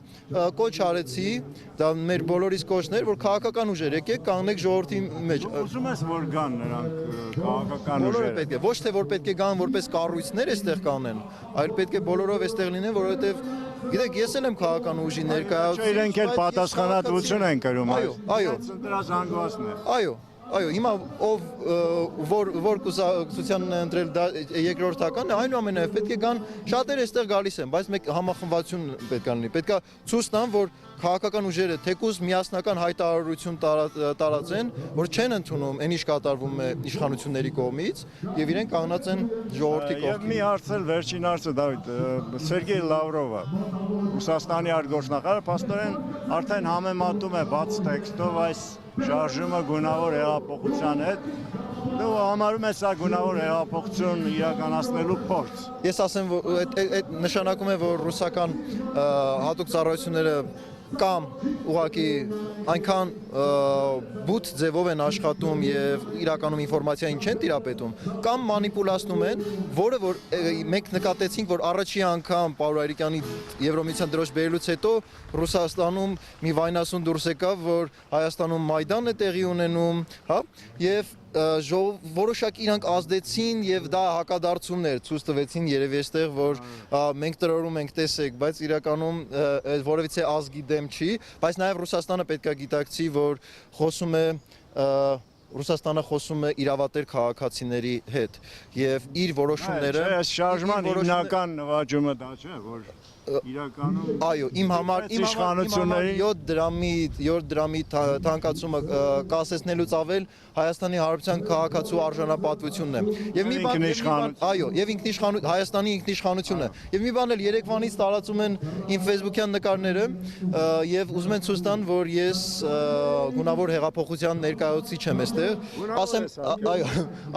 կոչ արեցի, դա մեր բոլորիս կոչն էր, որ քաղաքական ուժեր եկեք կանգնեք ժողովրդի մեջ։ Ուզում ես որ գան նրանք քաղաքական ուժերը։ ուժերը։ Պետք է ոչ թե որ պետք է գան որպես կառույցներ այստեղ կանեն, այլ պետք է բոլորով այստեղ լինեն, որովհետեւ գիտեք, ես էլ եմ քաղաքական ուժի ներկայացուցիչ։ Իրենք էլ պատասխանատվություն են կրում։ Այո։ Ընտրազանգվածն է։ Այո, հիմա որ կուսակցությանն է ընտրել դա երկրորդական է, այնուամենայնիվ պետք է գան շատերը այստեղ գալիս են, բայց մեկ համախմբվածություն պետք է լինի։ Պետք է ցույց տան, որ քաղաքական ուժերը թեկուզ միասնական հայտարարություն տարածեն, որ չեն ընդունում այն ինչ կատարվում է իշխանությունների կողմից եւ իրենք կանգնած են ժողովրդի կողքին։ Եվ մի հարց էլ վերջին հարցը Դավիթ, Սերգեյ Լավրովը, Ռուսաստանի արտգործնախարարը, փաստորեն արդեն համեմատում է բաց տեքստով այս շարժումը գունավոր հեղափոխության հետ, դու համարում ես սա գունավոր հեղափոխություն իրականացնելու փորձ։ Ես ասեմ, որ այդ նշանակում է, որ ռուսական հատուկ ծառայությունները կամ ուղղակի այնքան բութ ձևով են աշխատում եւ իրականում ինֆորմացիային չեն տիրապետում, կամ մանիպուլացնում են, որը որ մենք նկատեցինք, որ առաջի անգամ Պարոն Հայրիկյանի Եվրոմիության դրոշ բերելուց հետո Ռուսաստանում մի վայնասուն դուրս եկավ, որ Հայաստանում Մայդան է տեղի ունենում, հա, եւ որոշակի իրանք ազդեցին եւ դա հակադարձումներ ցույց տվեցին երևի այստեղ, որ մենք տրորում ենք, տեսեք, բայց իրականում որևիցե ազգի դեմ չի, բայց նաեւ Ռուսաստանը պետք է գիտակցի, որ խոսում է Ռուսաստանը խոսում է իրավատեր քաղաքացիների հետ եւ իր որոշումները Այս շարժման հիմնական նվաճումը դա չէ, որ իրականում այո, իմ համար իշխանությունների 7 դրամի թանկացումը կասեցնելուց ավել Հայաստանի Հանրապետության քաղաքացու արժանապատվությունն է։ Եվ մի բան, այո, եւ Հայաստանի ինքնիշխանությունն է։ Եվ մի բան էլ Երևանից տարածում են իմ Facebook-յան նկարները եւ ուզում են ցույց տան, որ ես գունավոր հեղափոխության ներկայացուցիչ եմ այստեղ։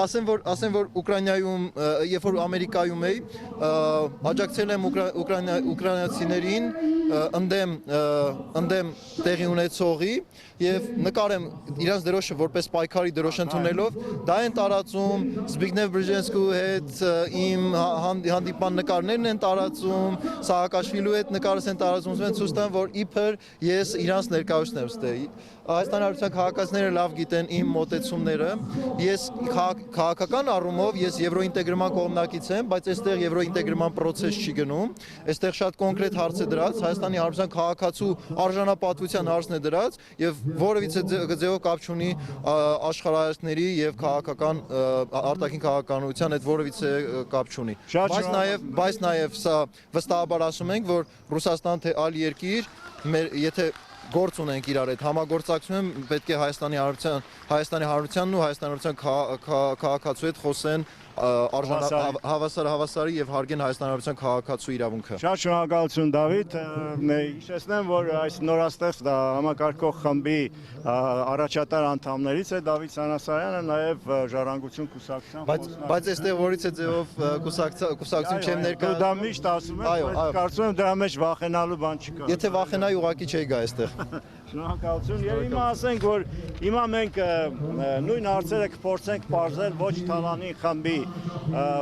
Ասեմ, որ Ուկրաինայում, երբ որ Ամերիկայում էի, աջակցել եմ ուկրաինացիներին ընդդեմ տեղի ունեցողի եւ նկարեմ իրանց դրոշը որպես պայքարի դրոշ ընդունելով, դա են տարածում Զբիգնև Բրեժենսկու հետ իմ հանդիպան նկարներն են տարածում, Սահակաշվիլու հետ նկարս են տարածում, ուզում են ցույց տան, որ իբր ես իրանց ներկայացուցն եմ ստե։ Հայաստանի Հանրապետության քաղաքացիները լավ գիտեն իմ մոտեցումները։ Ես քաղաքական առումով ես եվրոինտեգրման կողմնակից եմ, բայց այստեղ եվրոինտեգրման process չի գնում։ Այստեղ շատ կոնկրետ հարց է դրած, Հայաստանի Հանրապետության քաղաքացու արժանապատվության հարցն է դրած եւ որևիցե ձևով կապ չունի աշխարհայացների եւ քաղաքական արտաքին քաղաքականության հետ որևիցե կապ չունի։ Բայց նաեւ սա վստահաբար ասում ենք, որ Ռուսաստան թե այլ երկիր եթե գործ ունենք իրար հետ համագործակցում պետք է Հայաստանի Հանրությունն ու Հայաստանի Հանրության քաղաքացու հետ խոսեն հավասարի եւ հարգեն Հայաստանի Հանրապետության քաղաքացու իրավունքը։ Շատ շնորհակալություն Դավիթ, հիշեցնեմ, որ այս նորաստեղծ համակարգող խմբի առաջատար անդամներից է Դավիթ Սանասարյանը, նաեւ Ժառանգություն կուսակցության խոսնակ։ Բայց այստեղ որից է ձևով կուսակցություն չեմ ներկայացնում։ Դա միշտ ասում եմ, բայց կարծում եմ դրա մեջ վախենալու բան չկա։ Եթե վախենայի ուղղակի չէի գա այստեղ։ Շնորհակալություն։ Եվ հիմա ասենք, որ հիմա մենք նույն հարցերը կփորձենք բարձել ոչ Թալանի խմբի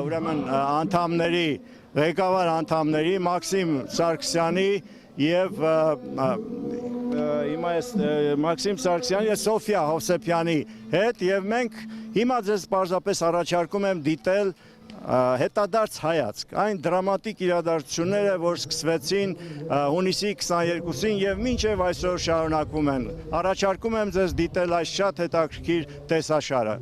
ուրեմն անդամների, ղեկավար անդամների Մաքսիմ Սարգսյանի եւ հիմա այս Մաքսիմ Սարգսյանի եւ Սոֆիա Հովսեփյանի հետ եւ մենք հիմա ձեզ պարզապես առաջարկում եմ դիտել հետադարձ հայացք, այն դրամատիկ իրադարձությունները, որ սկսվեցին հունիսի 22-ին եւ մինչեւ այսօր շարունակվում են։ Առաջարկում եմ ձեզ դիտել այս շատ հետաքրքիր տեսաշարը։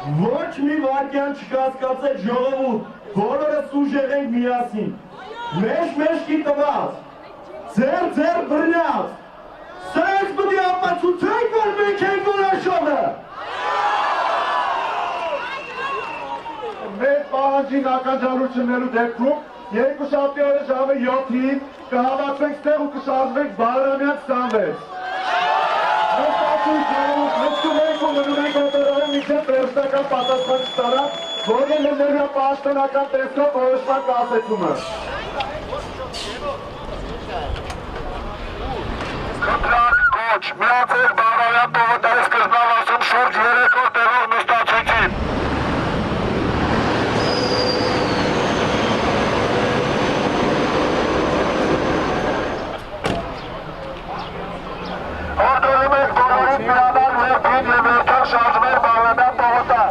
Ոչ մի վարկյան չկասկածեք ժողովուրդ, բոլորս ուժեղ ենք միասին, մեզ-մեզքի տված, ձեր բռնած, սենց պտի ապացուցենք, որ մենք ենք որոշողը։ Մեր պահանջին ականջալություններու դեպքում, երկուշաբթի օրը ժամը 7-ին կհավաքվենք ստեղ ու կշարժվենք Բաղրամյան 26։ Մտքում ենք ու մնում ենք օտորարը միջև պերստական պատասխան չտարա, որ է լներյա պաշտոնական տեսքով որոշման կասեցումը։ Կտրակ կոչ, միացեք Բաղրամյան պողոտայից կրնալ ասում շուրջ 3 օր տեղով նստացեցին։ Ordering meg բոլորին միանալ ներքին և երկար շարժվել Բաղրամյան պողոտայ։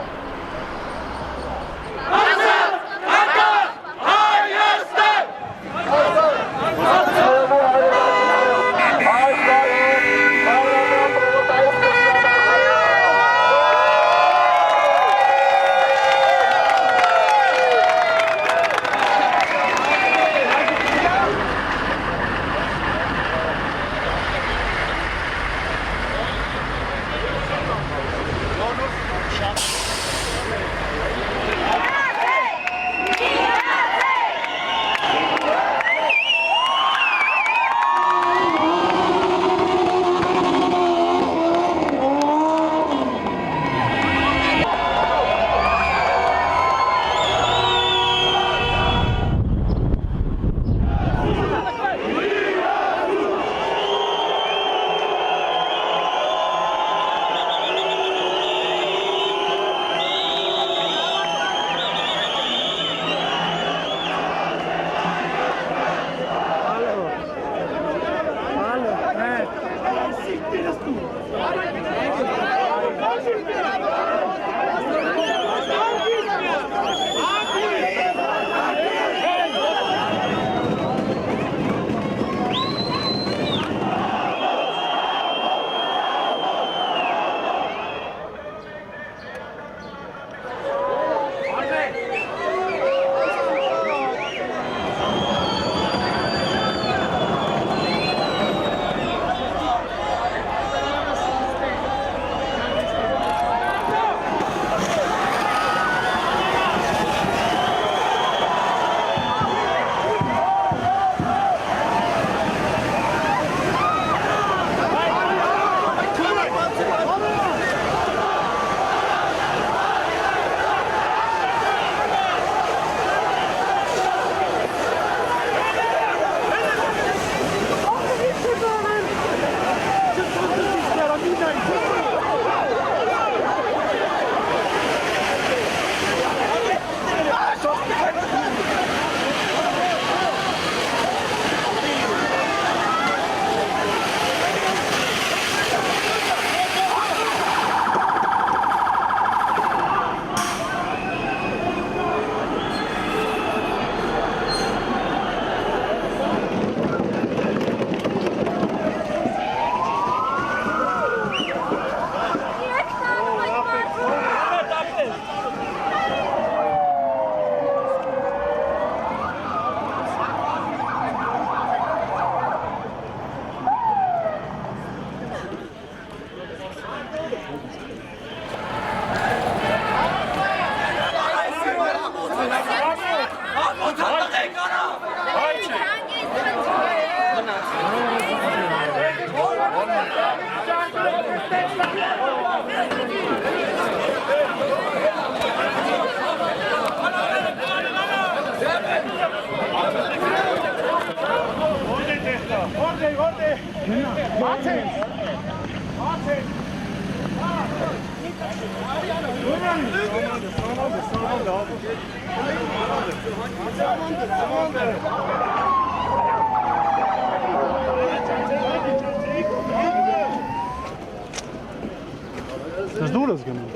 Ես դուր ես գնում։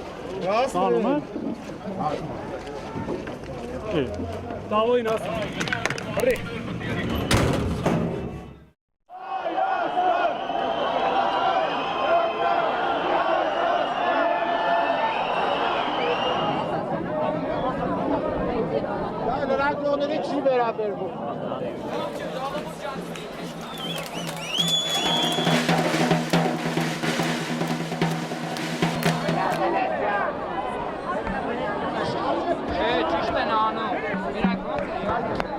Ստանում է։ Չէ։ Տավոյին ասա։ Լրագրողների չի վերաբերվում։ Ճիշտ են անում։ Իրանք ոնց է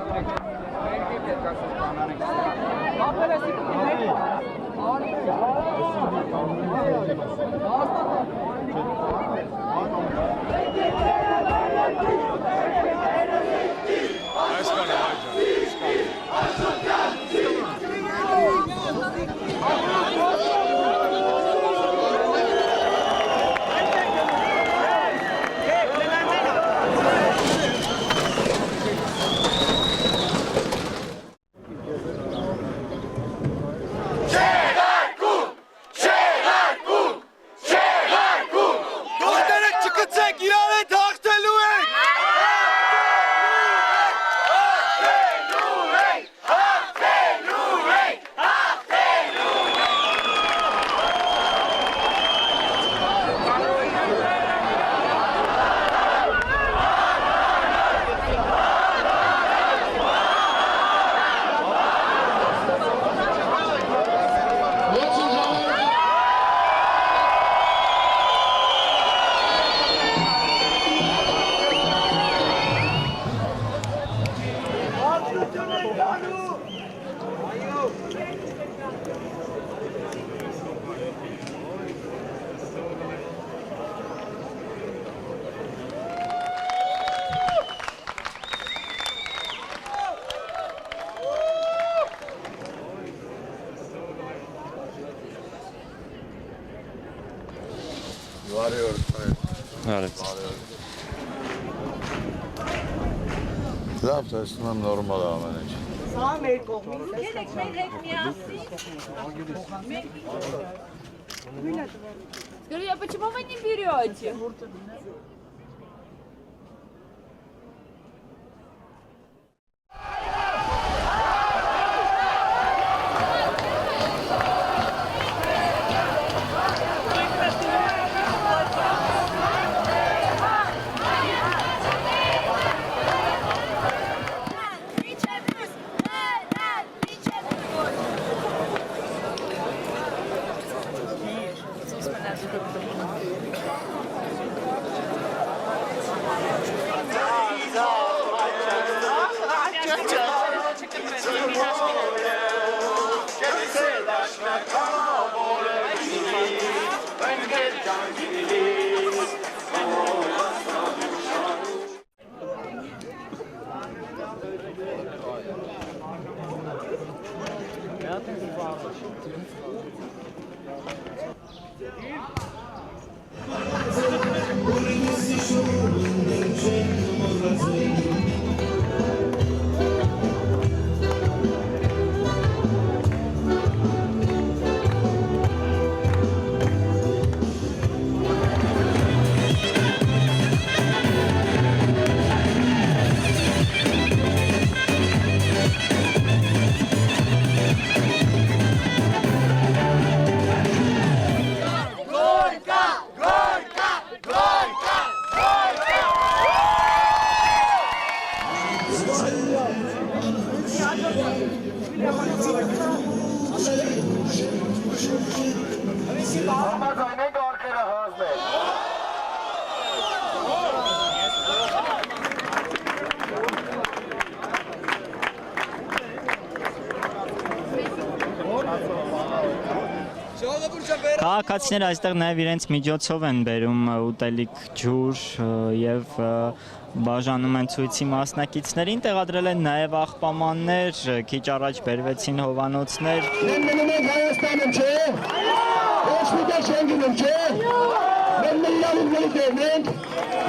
Լավ, տեսնում եմ նորմալ ամեն ինչ։ Սա մեր կողմից։ Ելեք մեր հետ միասին։ Скажи, а почему вы не берете? քաղաքացիները այստեղ նաև իրենց միջոցով են բերում ուտելիք, ջուր եւ բաժանում են ցույցի մասնակիցներին, տեղադրել են նաև աղբամաններ, քիչ առաջ բերվեցին հովանոցներ։ Մենք մնում ենք Հայաստանում, չէ՞։ Ոչ մի տեղ չենք գնում, չէ՞։ Մենք իրավունքներ ենք,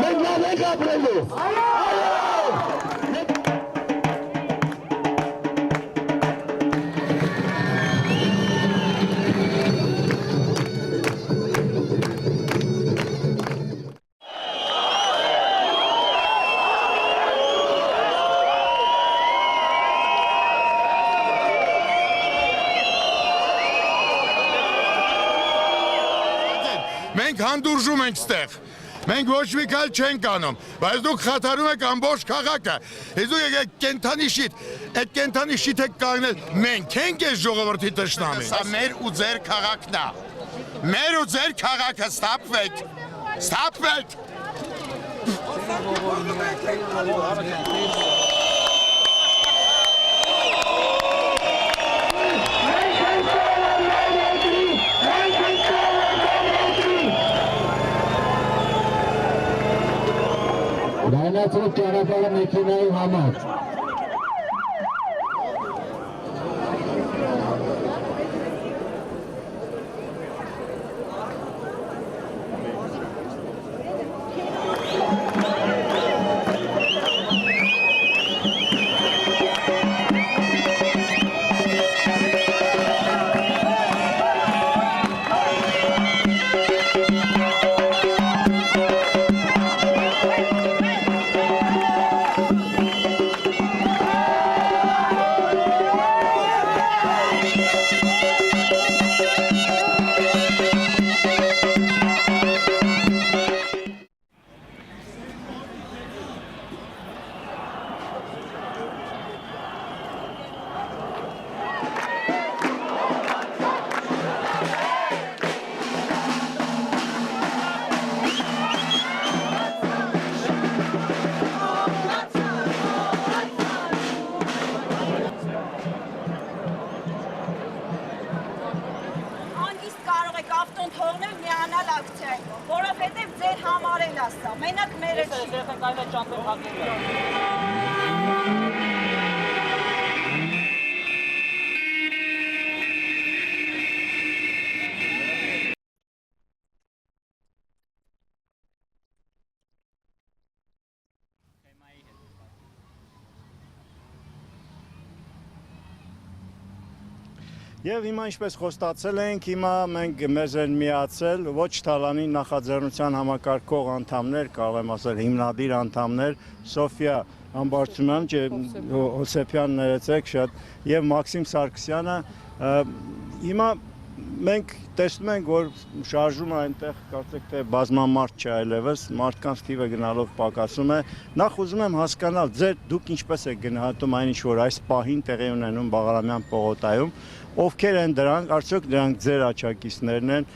մենք լավ ենք ապրելու։ Մենք հանդուրժում ենք ստեղ։ Մենք ոչ մի քայլ չենք անում, բայց դուք խաթարում եք ամբողջ քաղաքը։ Իսկ դուք եկեք կենթանի շիտ, այդ կենթանի շիթը կանգնել մենք ենք այս ժողովրդի տշնամին։ Սա մեր ու ձեր քաղաքն է։ Մեր ու ձեր քաղաքը ստապվեք։ Ստապվեք։ Լայնացրեք ճանապարհը մեքենայի համար։ Որովհետև ձեր համար էլ ասա, մենակ մերը չի։ Եվ հիմա ինչպես խոստացել ենք, հիմա մենք մեզ են միացել ոչ Թալանի նախաձեռնության համակարգող անդամներ, կարող եմ ասել հիմնադիր անդամներ, Սոֆիա Ամբարձումյան, Հոսեփյան ներեցեք շատ, եւ Մաքսիմ Սարգսյանը։ Հիմա մենք տեսնում ենք, որ շարժումը այնտեղ կարծեք թե բազմամարդ չէ այլևս, մարդկանց թիվը գնալով պակասում է։ Նախ ուզում եմ հասկանալ, դուք ինչպես եք գնահատում այն ինչ որ այս պահին տեղի ունենում Բաղրամյան պողոտայում, ովքեր են դրանք, արդյոք դրանք ձեր աչակիցներն են,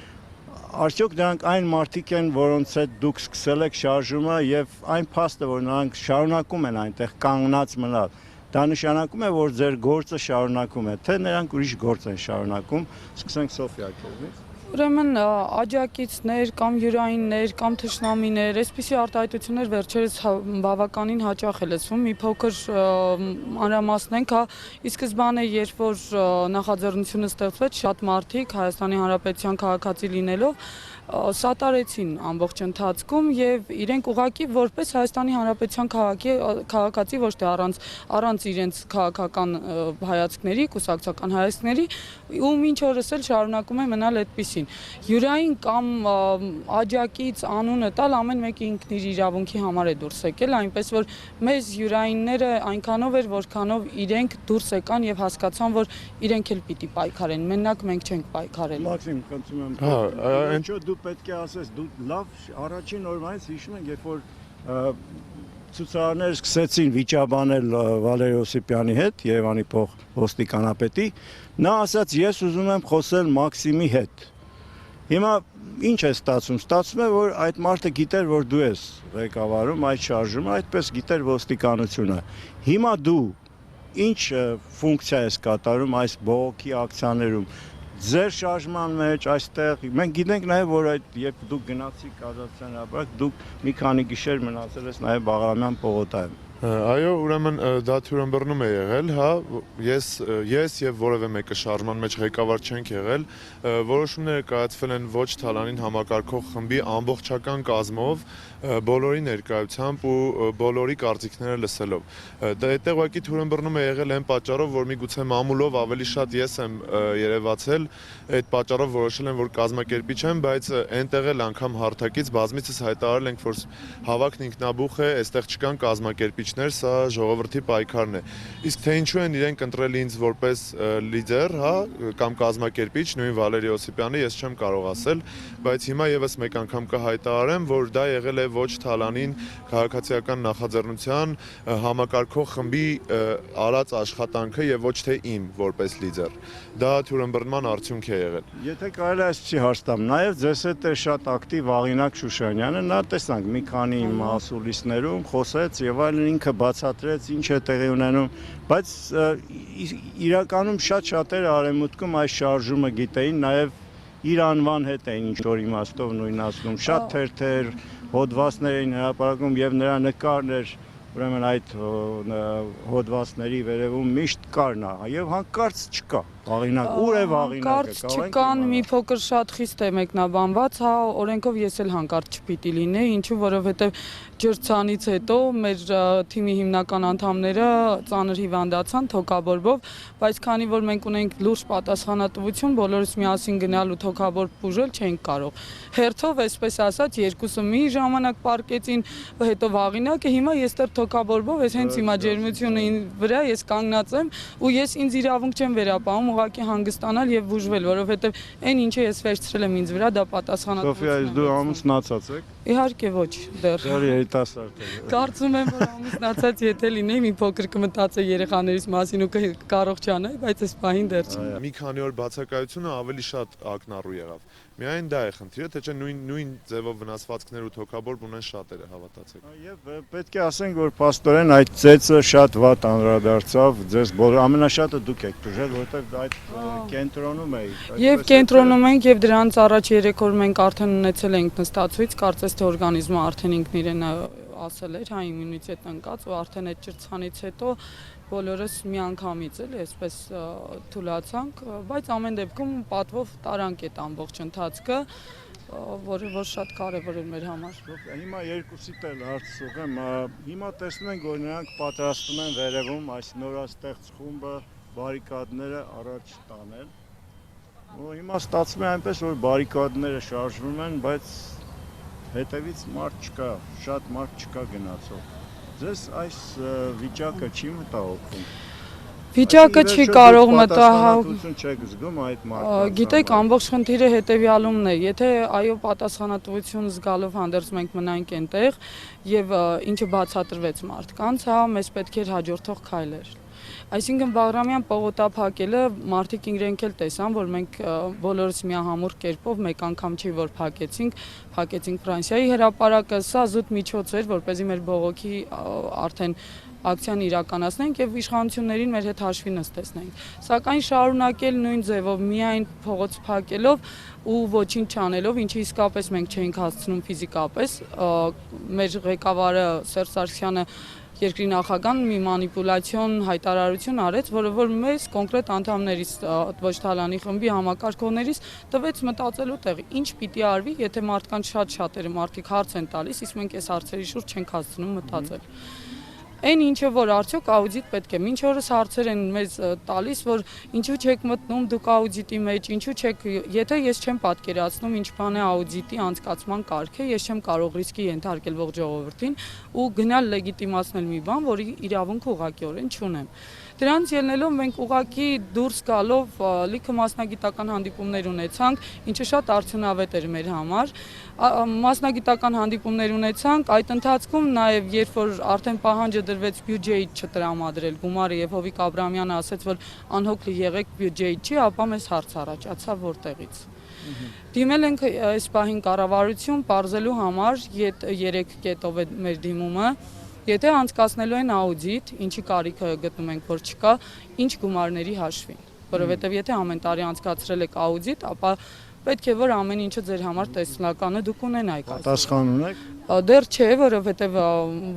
արդյոք դրանք այն մարդիկ են, որոնց հետ դուք սկսել եք շարժումը եւ այն փաստը, որ նրանք շարունակում են այնտեղ կանգնած մնալ, դա նշանակում է, որ ձեր գործը շարունակում է, թե նրանք ուրիշ գործ են շարունակում։ Սկսենք Սոֆիա քեզնից։ Ուրեմն աջակիցներ կամ յուրայիններ կամ թշնամիներ, այսպիսի արտահայտություններ վերջերս բավականին հաճախ է լսվում, մի փոքր մանրամասնենք, ի սկզբանե երբ որ նախաձեռնությունը ստեղծվեց, շատ մարդիկ Հայաստանի Հանրապետության քաղաքացի լինելով սատարեցին ամբողջ ընթացքում եւ իրենք ուղակի որպես Հայաստանի Հանրապետության քաղաքացի ոչ թե առանց իրենց քաղաքական հայացքների, կուսակցական հայացքների ու մինչ օրս էլ շարունակում է մնալ այդպիսին։ Յուրային կամ աջակից անունը տալ ամեն մեկը ինքն իր իրավունքի համար է դուրս եկել, այնպես որ մեզ յուրայինները այնքանով էր, որքանով իրենք դուրս եկան եւ հասկացան, որ իրենք էլ պիտի պայքարեն, մենակ մենք չենք պայքարել։ Մաքսիմ, խնդրում եմ, պետք է ասես, դու լավ առաջին օրվանից հիշում ենք, երբ որ ցուցարարները սկսեցին վիճաբանել Վալերի Օսիպյանի հետ, Երևանի փոխոստիկանապետի, նա ասաց, ես ուզում եմ խոսել Մաքսիմի հետ։ Հիմա ինչ է ստացվում։ Ստացվում է, որ այդ մարդը գիտեր, որ դու ես ղեկավարում այդ շարժումը, այդպես գիտեր ոստիկանությունը։ Հիմա դու ինչ ֆունկցիա ես կատարում այս բողոքի ակցիաներում։ ձեր շարժման մեջ այստեղ մենք գիտենք նաև որ այդ երբ դուք գնացիք ազատության հրապարակ դուք մի քանի գիշեր մնացել եք նաև Բաղրամյան պողոտայում Այո, ուրեմն դա թյուրըմբռնում է եղել, հա, ես եւ որևէ մեկը շարժման մեջ ղեկավար չենք եղել, որոշումները կայացվել են ոչ թալանին համակարգող խմբի ամբողջական կազմով, բոլորի ներկայությամբ ու բոլորի կարծիքները լսելով։ Դա այդտեղ ուղղակի թյուրըմբռնում է եղել այն պատճառով, որ միգուցե մամուլով ավելի շատ ես եմ երևացել, այդ պատճառով որոշել եմ, որ կազմակերպիչ եմ, բայց այնտեղ էլ անգամ հարթակից բազմիցս հայտարարել ենք, որ հավաքն ինքնաբուխ է, այստեղ չկան կազմակերպիչներ, սա ժողովրդի պայքարն է։ Իսկ թե ինչու են իրենք ընտրել ինձ որպես լիդեր, հա, կամ կազմակերպիչ, նույն Վալերի Օսիպյանը, ես չեմ կարող ասել, բայց հիմա եւս մեկ անգամ կհայտարարեմ, որ դա եղել է ոչ թալանին քաղաքացիական նախաձեռնության համակարգող խմբի արած աշխատանքը եւ ոչ թե իմ որպես լիդեր։ Դա թյուրըմբռնման արդյունք է եղել։ Եթե կարելի է այսպեսի հաշտամ, նաև ձեզ հետ է շատ ակտիվ Աղինակ Շուշանյանը, նա տեսանք մի քանի մասուլիսներում խոսեց եւ այլն ինքը բացատրեց ինչ է տեղի ունենում, բայց իրականում շատ-շատերը արևմուտքում այս շարժումը գիտեին, նաև իր անվան հետ էին ինչ որ իմաստով նույնացնում, շատ թերթեր, հոդվածներ էին հրապարակում եւ նրա նկարներ ուրեմն այդ հոդվածների վերևում միշտ կար նա եւ հանկարծ չկա Աղինակ ուր է Աղինակը հանկարծ չկան մի փոքր շատ խիստ է մեկնաբանված հա օրենքով ես էլ հանկարծ չպիտի լինեի ինչու որովհետեւ ջրցանից հետո մեր թիմի հիմնական անդամները ծանր հիվանդացան թոքաբորբով բայց քանի որ մենք ունենք լուրջ պատասխանատվություն բոլորս միասին գնալ ու թոքաբորբ բուժել չենք կարող հերթով այսպես ասած երկուսը մի ժամանակ պարկեցին հետո Աղինակը հիմա ես դեռ թոքաբորբով ես հենց հիմա ջերմությունը վրա ես կանգնած եմ ու ես ինձ իրավունք չեմ վերապահում ուղղակի հանգստանալ եւ բուժվել, որովհետեւ այն ինչը ես վերցրել եմ ինձ վրա, դա պատասխանատվություն է։ Սոֆիա, դու ամուսնացած եք։ Իհարկե ոչ, դեռ։ Դեռ երիտասարդ եք։ Կարծում եմ, որ ամուսնացած եթե լինեի, մի փոքր կմտածեի երեխաներիս մասին ու կարող չանեի, բայց այս պահին դեռ չի։ Մի քանի օր բացակայությունը ավելի շատ ակնառու եղավ։ Միայն դա է խնդիրը, թե չէ նույն ձևով վնասվածքներ ու թոքաբորբ ունեն շատերը, հավատացեք։ Եվ պետք է ասենք, որ փաստորեն այդ ծեծը շատ վատ անդրադարձավ, ձեզ բոլոր ամենաշատը դուք եք դժել, որովհետև այդ կենտրոնում էիք։ Եվ կենտրոնում ենք եւ դրանից առաջ 3 օր մենք արդեն ունեցել ենք նստացույց, կարծես թե օրգանիզմը արդեն ինքն իրեն ասել էր, հա իմունիտետ ընկած ու արդեն այդ ջրցանից հետո բոլորս միանգամից էլ այսպես թուլացանք, բայց ամեն դեպքում պատվով տարանք այդ ամբողջ ընթացքը, որը որ շատ կարևոր էր մեր համար։ Հիմա երկուսիդ էլ հարց ուղղեմ, հիմա տեսնում ենք, որ նրանք պատրաստում են վերևում այս նորաստեղծ խումբը բարիկադները առաջ տանել։ Ու հիմա ստացվում է այնպես, որ բարիկադները շարժվում են, բայց հետևից մարդ չկա, շատ մարդ չկա գնացող։ Ձեզ այս վիճակը չի մտահոգում։ Վիճակը չի կարող պատասխանատվություն չեք զգում այդ մարդկանց։ Գիտեք, ամբողջ խնդիրը հետևյալումն է, եթե այո պատասխանատվություն զգալով հանդերձ մենք մնանք այնտեղ եւ ինչը բացատրվեց մարդկանց, հա, մեզ պետք էր հաջորդող քայլեր։ Այսինքն Բաղրամյան պողոտափակելը մարդիկ իրենք էլ տեսան, որ մենք բոլորս միահամուռ կերպով մեկ անգամ չի որ փակեցինք Ֆրանսիայի հրապարակը, սա զուտ միջոց էր, որպեսզի մեր բողոքի արդեն ակցիան իրականացնենք եւ իշխանություններին մեր հետ հաշվի նստեցնենք։ Սակայն շարունակել նույն ձևով միայն փողոց փակելով ու ոչինչ չանելով, ինչը իսկապես մենք չէինք հասցնում ֆիզիկապես, մեր ղեկավարը Սերժ Սարգսյանը երկրի նախագահան մի մանիպուլյացիոն հայտարարություն արեց, որը որ մեզ կոնկրետ անդամներից ոչ թալանի խմբի համակարգողներից տվեց մտածելու տեղ, ինչ պիտի արվի, եթե մարդկանց շատերը մարդիկ հարց են տալիս, իսկ մենք այս հարցերի շուրջ չենք հասցնում մտածել։ Այն ինչը որ արդյոք աուդիտ պետք է, մինչ օրս հարցեր են մեզ տալիս, որ ինչու չեք մտնում դուք աուդիտի մեջ, ինչու չեք, եթե ես չեմ պատկերացնում ինչ բան է աուդիտի անցկացման կարգը, ես չեմ կարող ռիսկի ենթարկել ողջ ժողովրդին ու գնալ լեգիտիմացնել մի բան, որի իրավունքը ուղղակիորեն չունեմ։ Դրանից ելնելով մենք ուղղակի դուրս գալով լիքը մասնագիտական հանդիպումներ ունեցանք, ինչը շատ արդյունավետ էր մեր համար։ Մասնագիտական հանդիպումներ ունեցանք, այդ ընթացքում նաև երբ որ արդեն պահանջը դրվեց բյուջեի չտրամադրել գումարը եւ Հովիկ Աբրամյանը ասաց, որ անհոգ եղեք բյուջեի չի, ապա մեզ հարց առաջացավ որտեղից։ Դիմել ենք այս պահին կառավարություն բարձելու համար 3 կետով է մեր դիմումը։ Եթե անցկացնելու են աուդիտ, ինչի կարիքը գտնում ենք, որ չկա, ինչ գումարների հաշվին։ որովհետև եթե ամեն տարի անցկացրել եք աուդիտ, ապա պետք է որ ամեն ինչը ձեր համար տեսնականը դուք ունենայիք։ Պատասխան ունեք։ Դեռ չէ, որովհետև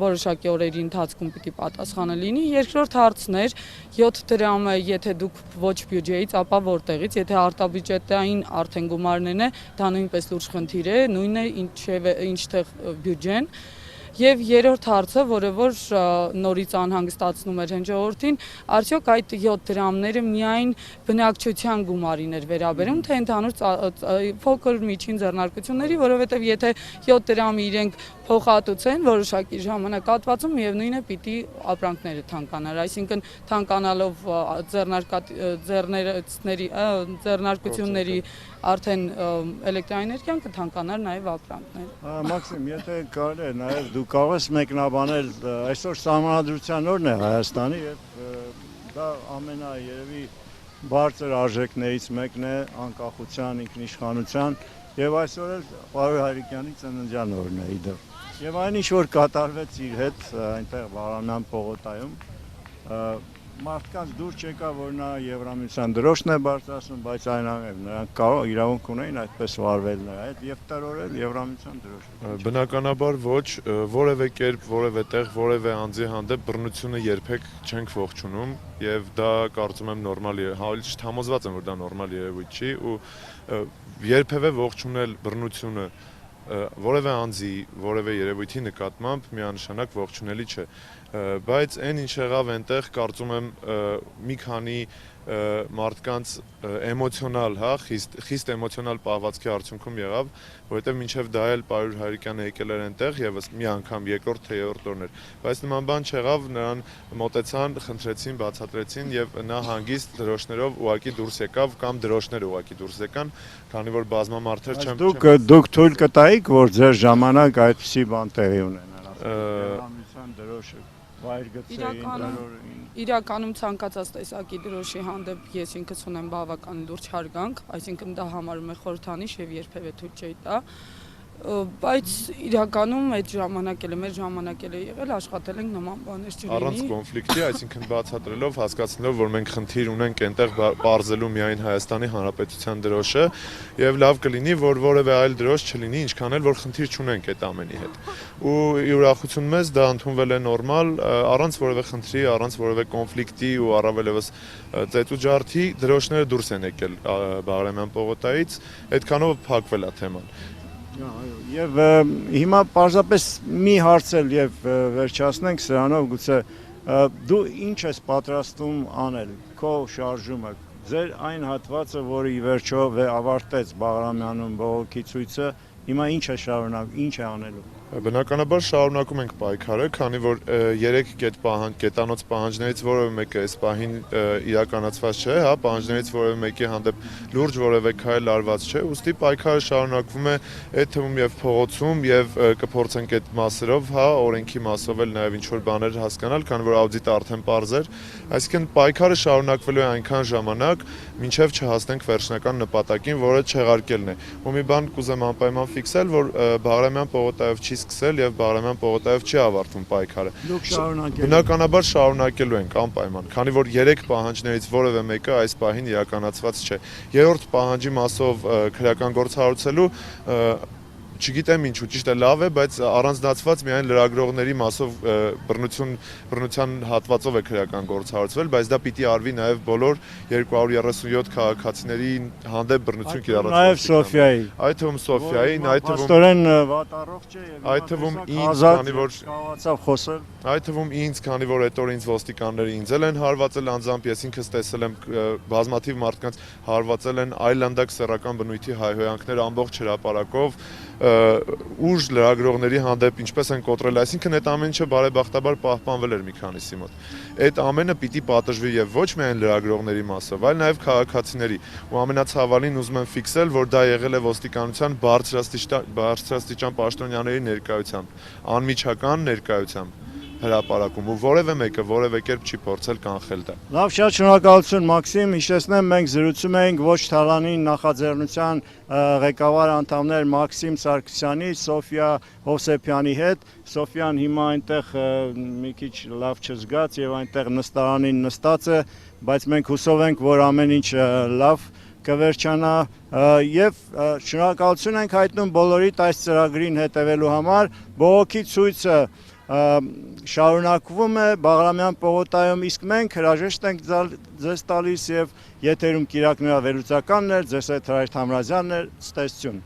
որոշակի օրերի ընթացքում պիտի պատասխանը լինի։ Երկրորդ հարցն էր 7 դրամը, եթե դուք ոչ բյուջեից, ապա որտեղից, եթե արտաբյուջետային արդեն գումարներն է, դա նույնպես լուրջ խնդիր է, նույնն է ինչտեղ բյուջեն։ Եվ երրորդ հարցը, որը որ նորից անհանգստացնում էր ժողովրդին, արդյոք այդ 7 դրամները միայն բնակչության գումարին էր վերաբերում, թե ընդհանուր փոքր միջին ձեռնարկությունների, որովհետև եթե 7 դրամը իրենք փոխհատուցեն որոշակի ժամանակահատվածում, միևնույն է պիտի ապրանքները թանկանար, այսինքն թանկանալով ձեռնարկությունների արդեն էլեկտրաէներգիան կթանկանար նաև ապրանքները։ Մաքսիմ, եթե կարելի է նաև դու կարող ես մեկնաբանել այսօր սահմանադրության օրն է Հայաստանի եւ դա ամենաերևի բարձր արժեքներից մեկն է անկախության, ինքնիշխանության եւ այսօր էլ Պարոն Հայրիկյանի ծննդյան օրն է իդեպ։ Եվ այն ինչ որ կատարվեց իր հետ այնտեղ Բաղրամյան պողոտայում, մարդկանց դուր չեկա, որ նա Եվրամիության դրոշն է բարձրացնում, բայց այնուամենայնիվ նրանք կարող իրավունք ունեին այդպես վարվել նրա հետ եւ տրորել Եվրամիության դրոշը։ Բնականաբար ոչ, որևէ կերպ, որևէ տեղ, որևէ անձի հանդեպ բռնությունը երբեք չենք ողջունում եւ դա կարծում եմ նորմալ է, համոզված եմ որ դա նորմալ երևույթ չի ու երբևէ ողջունել բռնությունը որևէ անձի, որևէ երևույթի նկատմամբ միանշանակ ողջունելի չէ, բայց այն ինչ եղավ այնտեղ կարծում եմ մի քանի մարդկանց էմոցիոնալ, խիստ էմոցիոնալ պահվածքի արդյունքում եղավ, որովհետև մինչև դա էլ Պարոն Հայրիկյանը եկել էր այնտեղ եւս մի անգամ երկրորդ թե երրորդ օրն էր, բայց նման բան չեղավ, նրան մոտեցան, խնդրեցին, բացատրեցին եւ նա հանգիստ դրոշներով ուղակի դուրս եկավ կամ դրոշները ուղակի դուրս եկան, քանի որ բազմամարդեր չեմ Դուք թույլ կտայիք, որ ձեր ժամանակ այդպիսի բան տեղի ունենա։ Եվրամիության դրոշը վայր գծեին Իրականում ցանկացած տեսակի դրոշի հանդեպ ես ինքս ունեմ բավական լուրջ հարգանք, այսինքն դա համարում եմ խորհրդանիշ եւ երբեւե թույլ չէի տա, բայց իրականում այդ ժամանակել է, մեր ժամանակել է եղել, աշխատել ենք նման բաներ չլինի։ Առանց կոնֆլիկտի, այսինքն բացատրելով, հասկացնելով, որ մենք խնդիր ունենք այնտեղ բարձելու միայն Հայաստանի Հանրապետության դրոշը եւ լավ կլինի, որ որևէ այլ դրոշ չլինի, ինչքան էլ որ խնդիր չունենք այդ ամենի հետ։ Ու ուրախություն մեզ դա ընդունվել է նորմալ, առանց որևէ խնդրի, առանց որևէ կոնֆլիկտի ու առավել եւս ծեծուջարդի դրոշները դուրս են եկել Բաղրամյան պողոտայից, այդքանով փակվել է թեման։ Եվ հիմա պարզապես մի հարց էլ եւ վերջացնենք սրանով, գուցե դու ինչ ես պատրաստում անել քո շարժումը, ձեր այն հատվածը, որը ի վերջո ավարտեց Բաղրամյանում բողոքի ցույցը, հիմա ինչ է շարունակում, ինչ է անելու։ Բնականաբար շարունակում ենք պայքարը, քանի որ 3 կետանոց պահանջներից որևէ մեկը այս պահին իրականացված չէ, պահանջներից որևէ մեկի հանդեպ լուրջ որևէ քայլ արված չէ, ուստի պայքարը շարունակվում է այդ թվում եւ փողոցում եւ կփորձենք այդ մասերով, օրենքի մասով էլ նաեւ ինչ որ բաներ հասկանալ, քանի որ աուդիտը արդեն պարզ էր, այսինքն պայքարը շարունակվելու է այնքան ժամանակ, մինչեւ չհասնենք վերջնական նպատակին, որը չեղարկելն է։ Ու մի բան կուզեմ անպայման ֆիքսել, որ Բաղրամյան պողոտայով չի սկսել եւ Բաղրամյան պողոտայով չի ավարտվում պայքարը։ Բնականաբար շարունակելու ենք անպայման, քանի որ 3 պահանջներից որևէ մեկը այս պահին իրականացված չէ։ Երրորդ պահանջի մասով քրեական գործ հարուցելու չգիտեմ ինչու, ճիշտ է լավ է, բայց առանձնացված միայն լրագրողների մասով բռնության հատվածով է քրեական գործ հարուցվել, բայց դա պիտի արվի նաև բոլոր 237 քաղաքացիների հանդեպ բռնություն կիրառած։ Նաև Սոֆիայի։ Այդ թվում Սոֆիային, այդ թվում Աստորեն վատառողջ է եւ այդ թվում ինձ, քանի որ կարողացավ խոսել։ Այդ թվում ինձ, քանի որ այդ օրը ինձ ոստիկանները ինձ են հարվածել անձամբ, ես ինքս տեսել եմ բազմաթիվ մարդկանց հարվածել են այլանդակ սեռական բնույթի հայհոյանքներ ամբողջ հրապարակով ուժ լրագրողների հանդեպ ինչպես են կոտրել, այսինքն այդ ամեն ինչը բարեբախտաբար պահպանվել էր մի քանիսի մոտ։ Այդ ամենը պիտի պատժվի եւ ոչ միայն լրագրողների մասով, այլ նաեւ քաղաքացիների։ Ու ամենացավալին ուզում եմ ֆիքսել, որ դա եղել է ոստիկանության բարձրաստիճան պաշտոնյաների ներկայությամբ, անմիջական ներկայությամբ։ հրապարակում ու որևէ մեկը որևէ կերպ չի փորձել կանխել դա։ Լավ, շատ շնորհակալություն Մաքսիմ, հիշեցնեմ մենք զրուցում էինք ոչ թալանի նախաձեռնության ղեկավար անդամներ Մաքսիմ Սարգսյանի, Սոֆիա Հովսեփյանի հետ։ Սոֆիան հիմա այնտեղ մի քիչ լավ չզգաց եւ այնտեղ նստարանին նստած է, բայց մենք հուսով ենք, որ ամեն ինչ լավ կվերջանա եւ շնորհակալություն ենք հայտնում բոլորիդ այս ծրագրին հետևելու համար։ Բողոքի ցույցը շարունակվում է Բաղրամյան պողոտայում, իսկ մենք հրաժեշտ ենք ձեզ տալիս եւ եթերում Կիրակնրա վերլուծականն էր, ձեզ հետ Հրայր Թամրազյանն էր, ցտեսություն։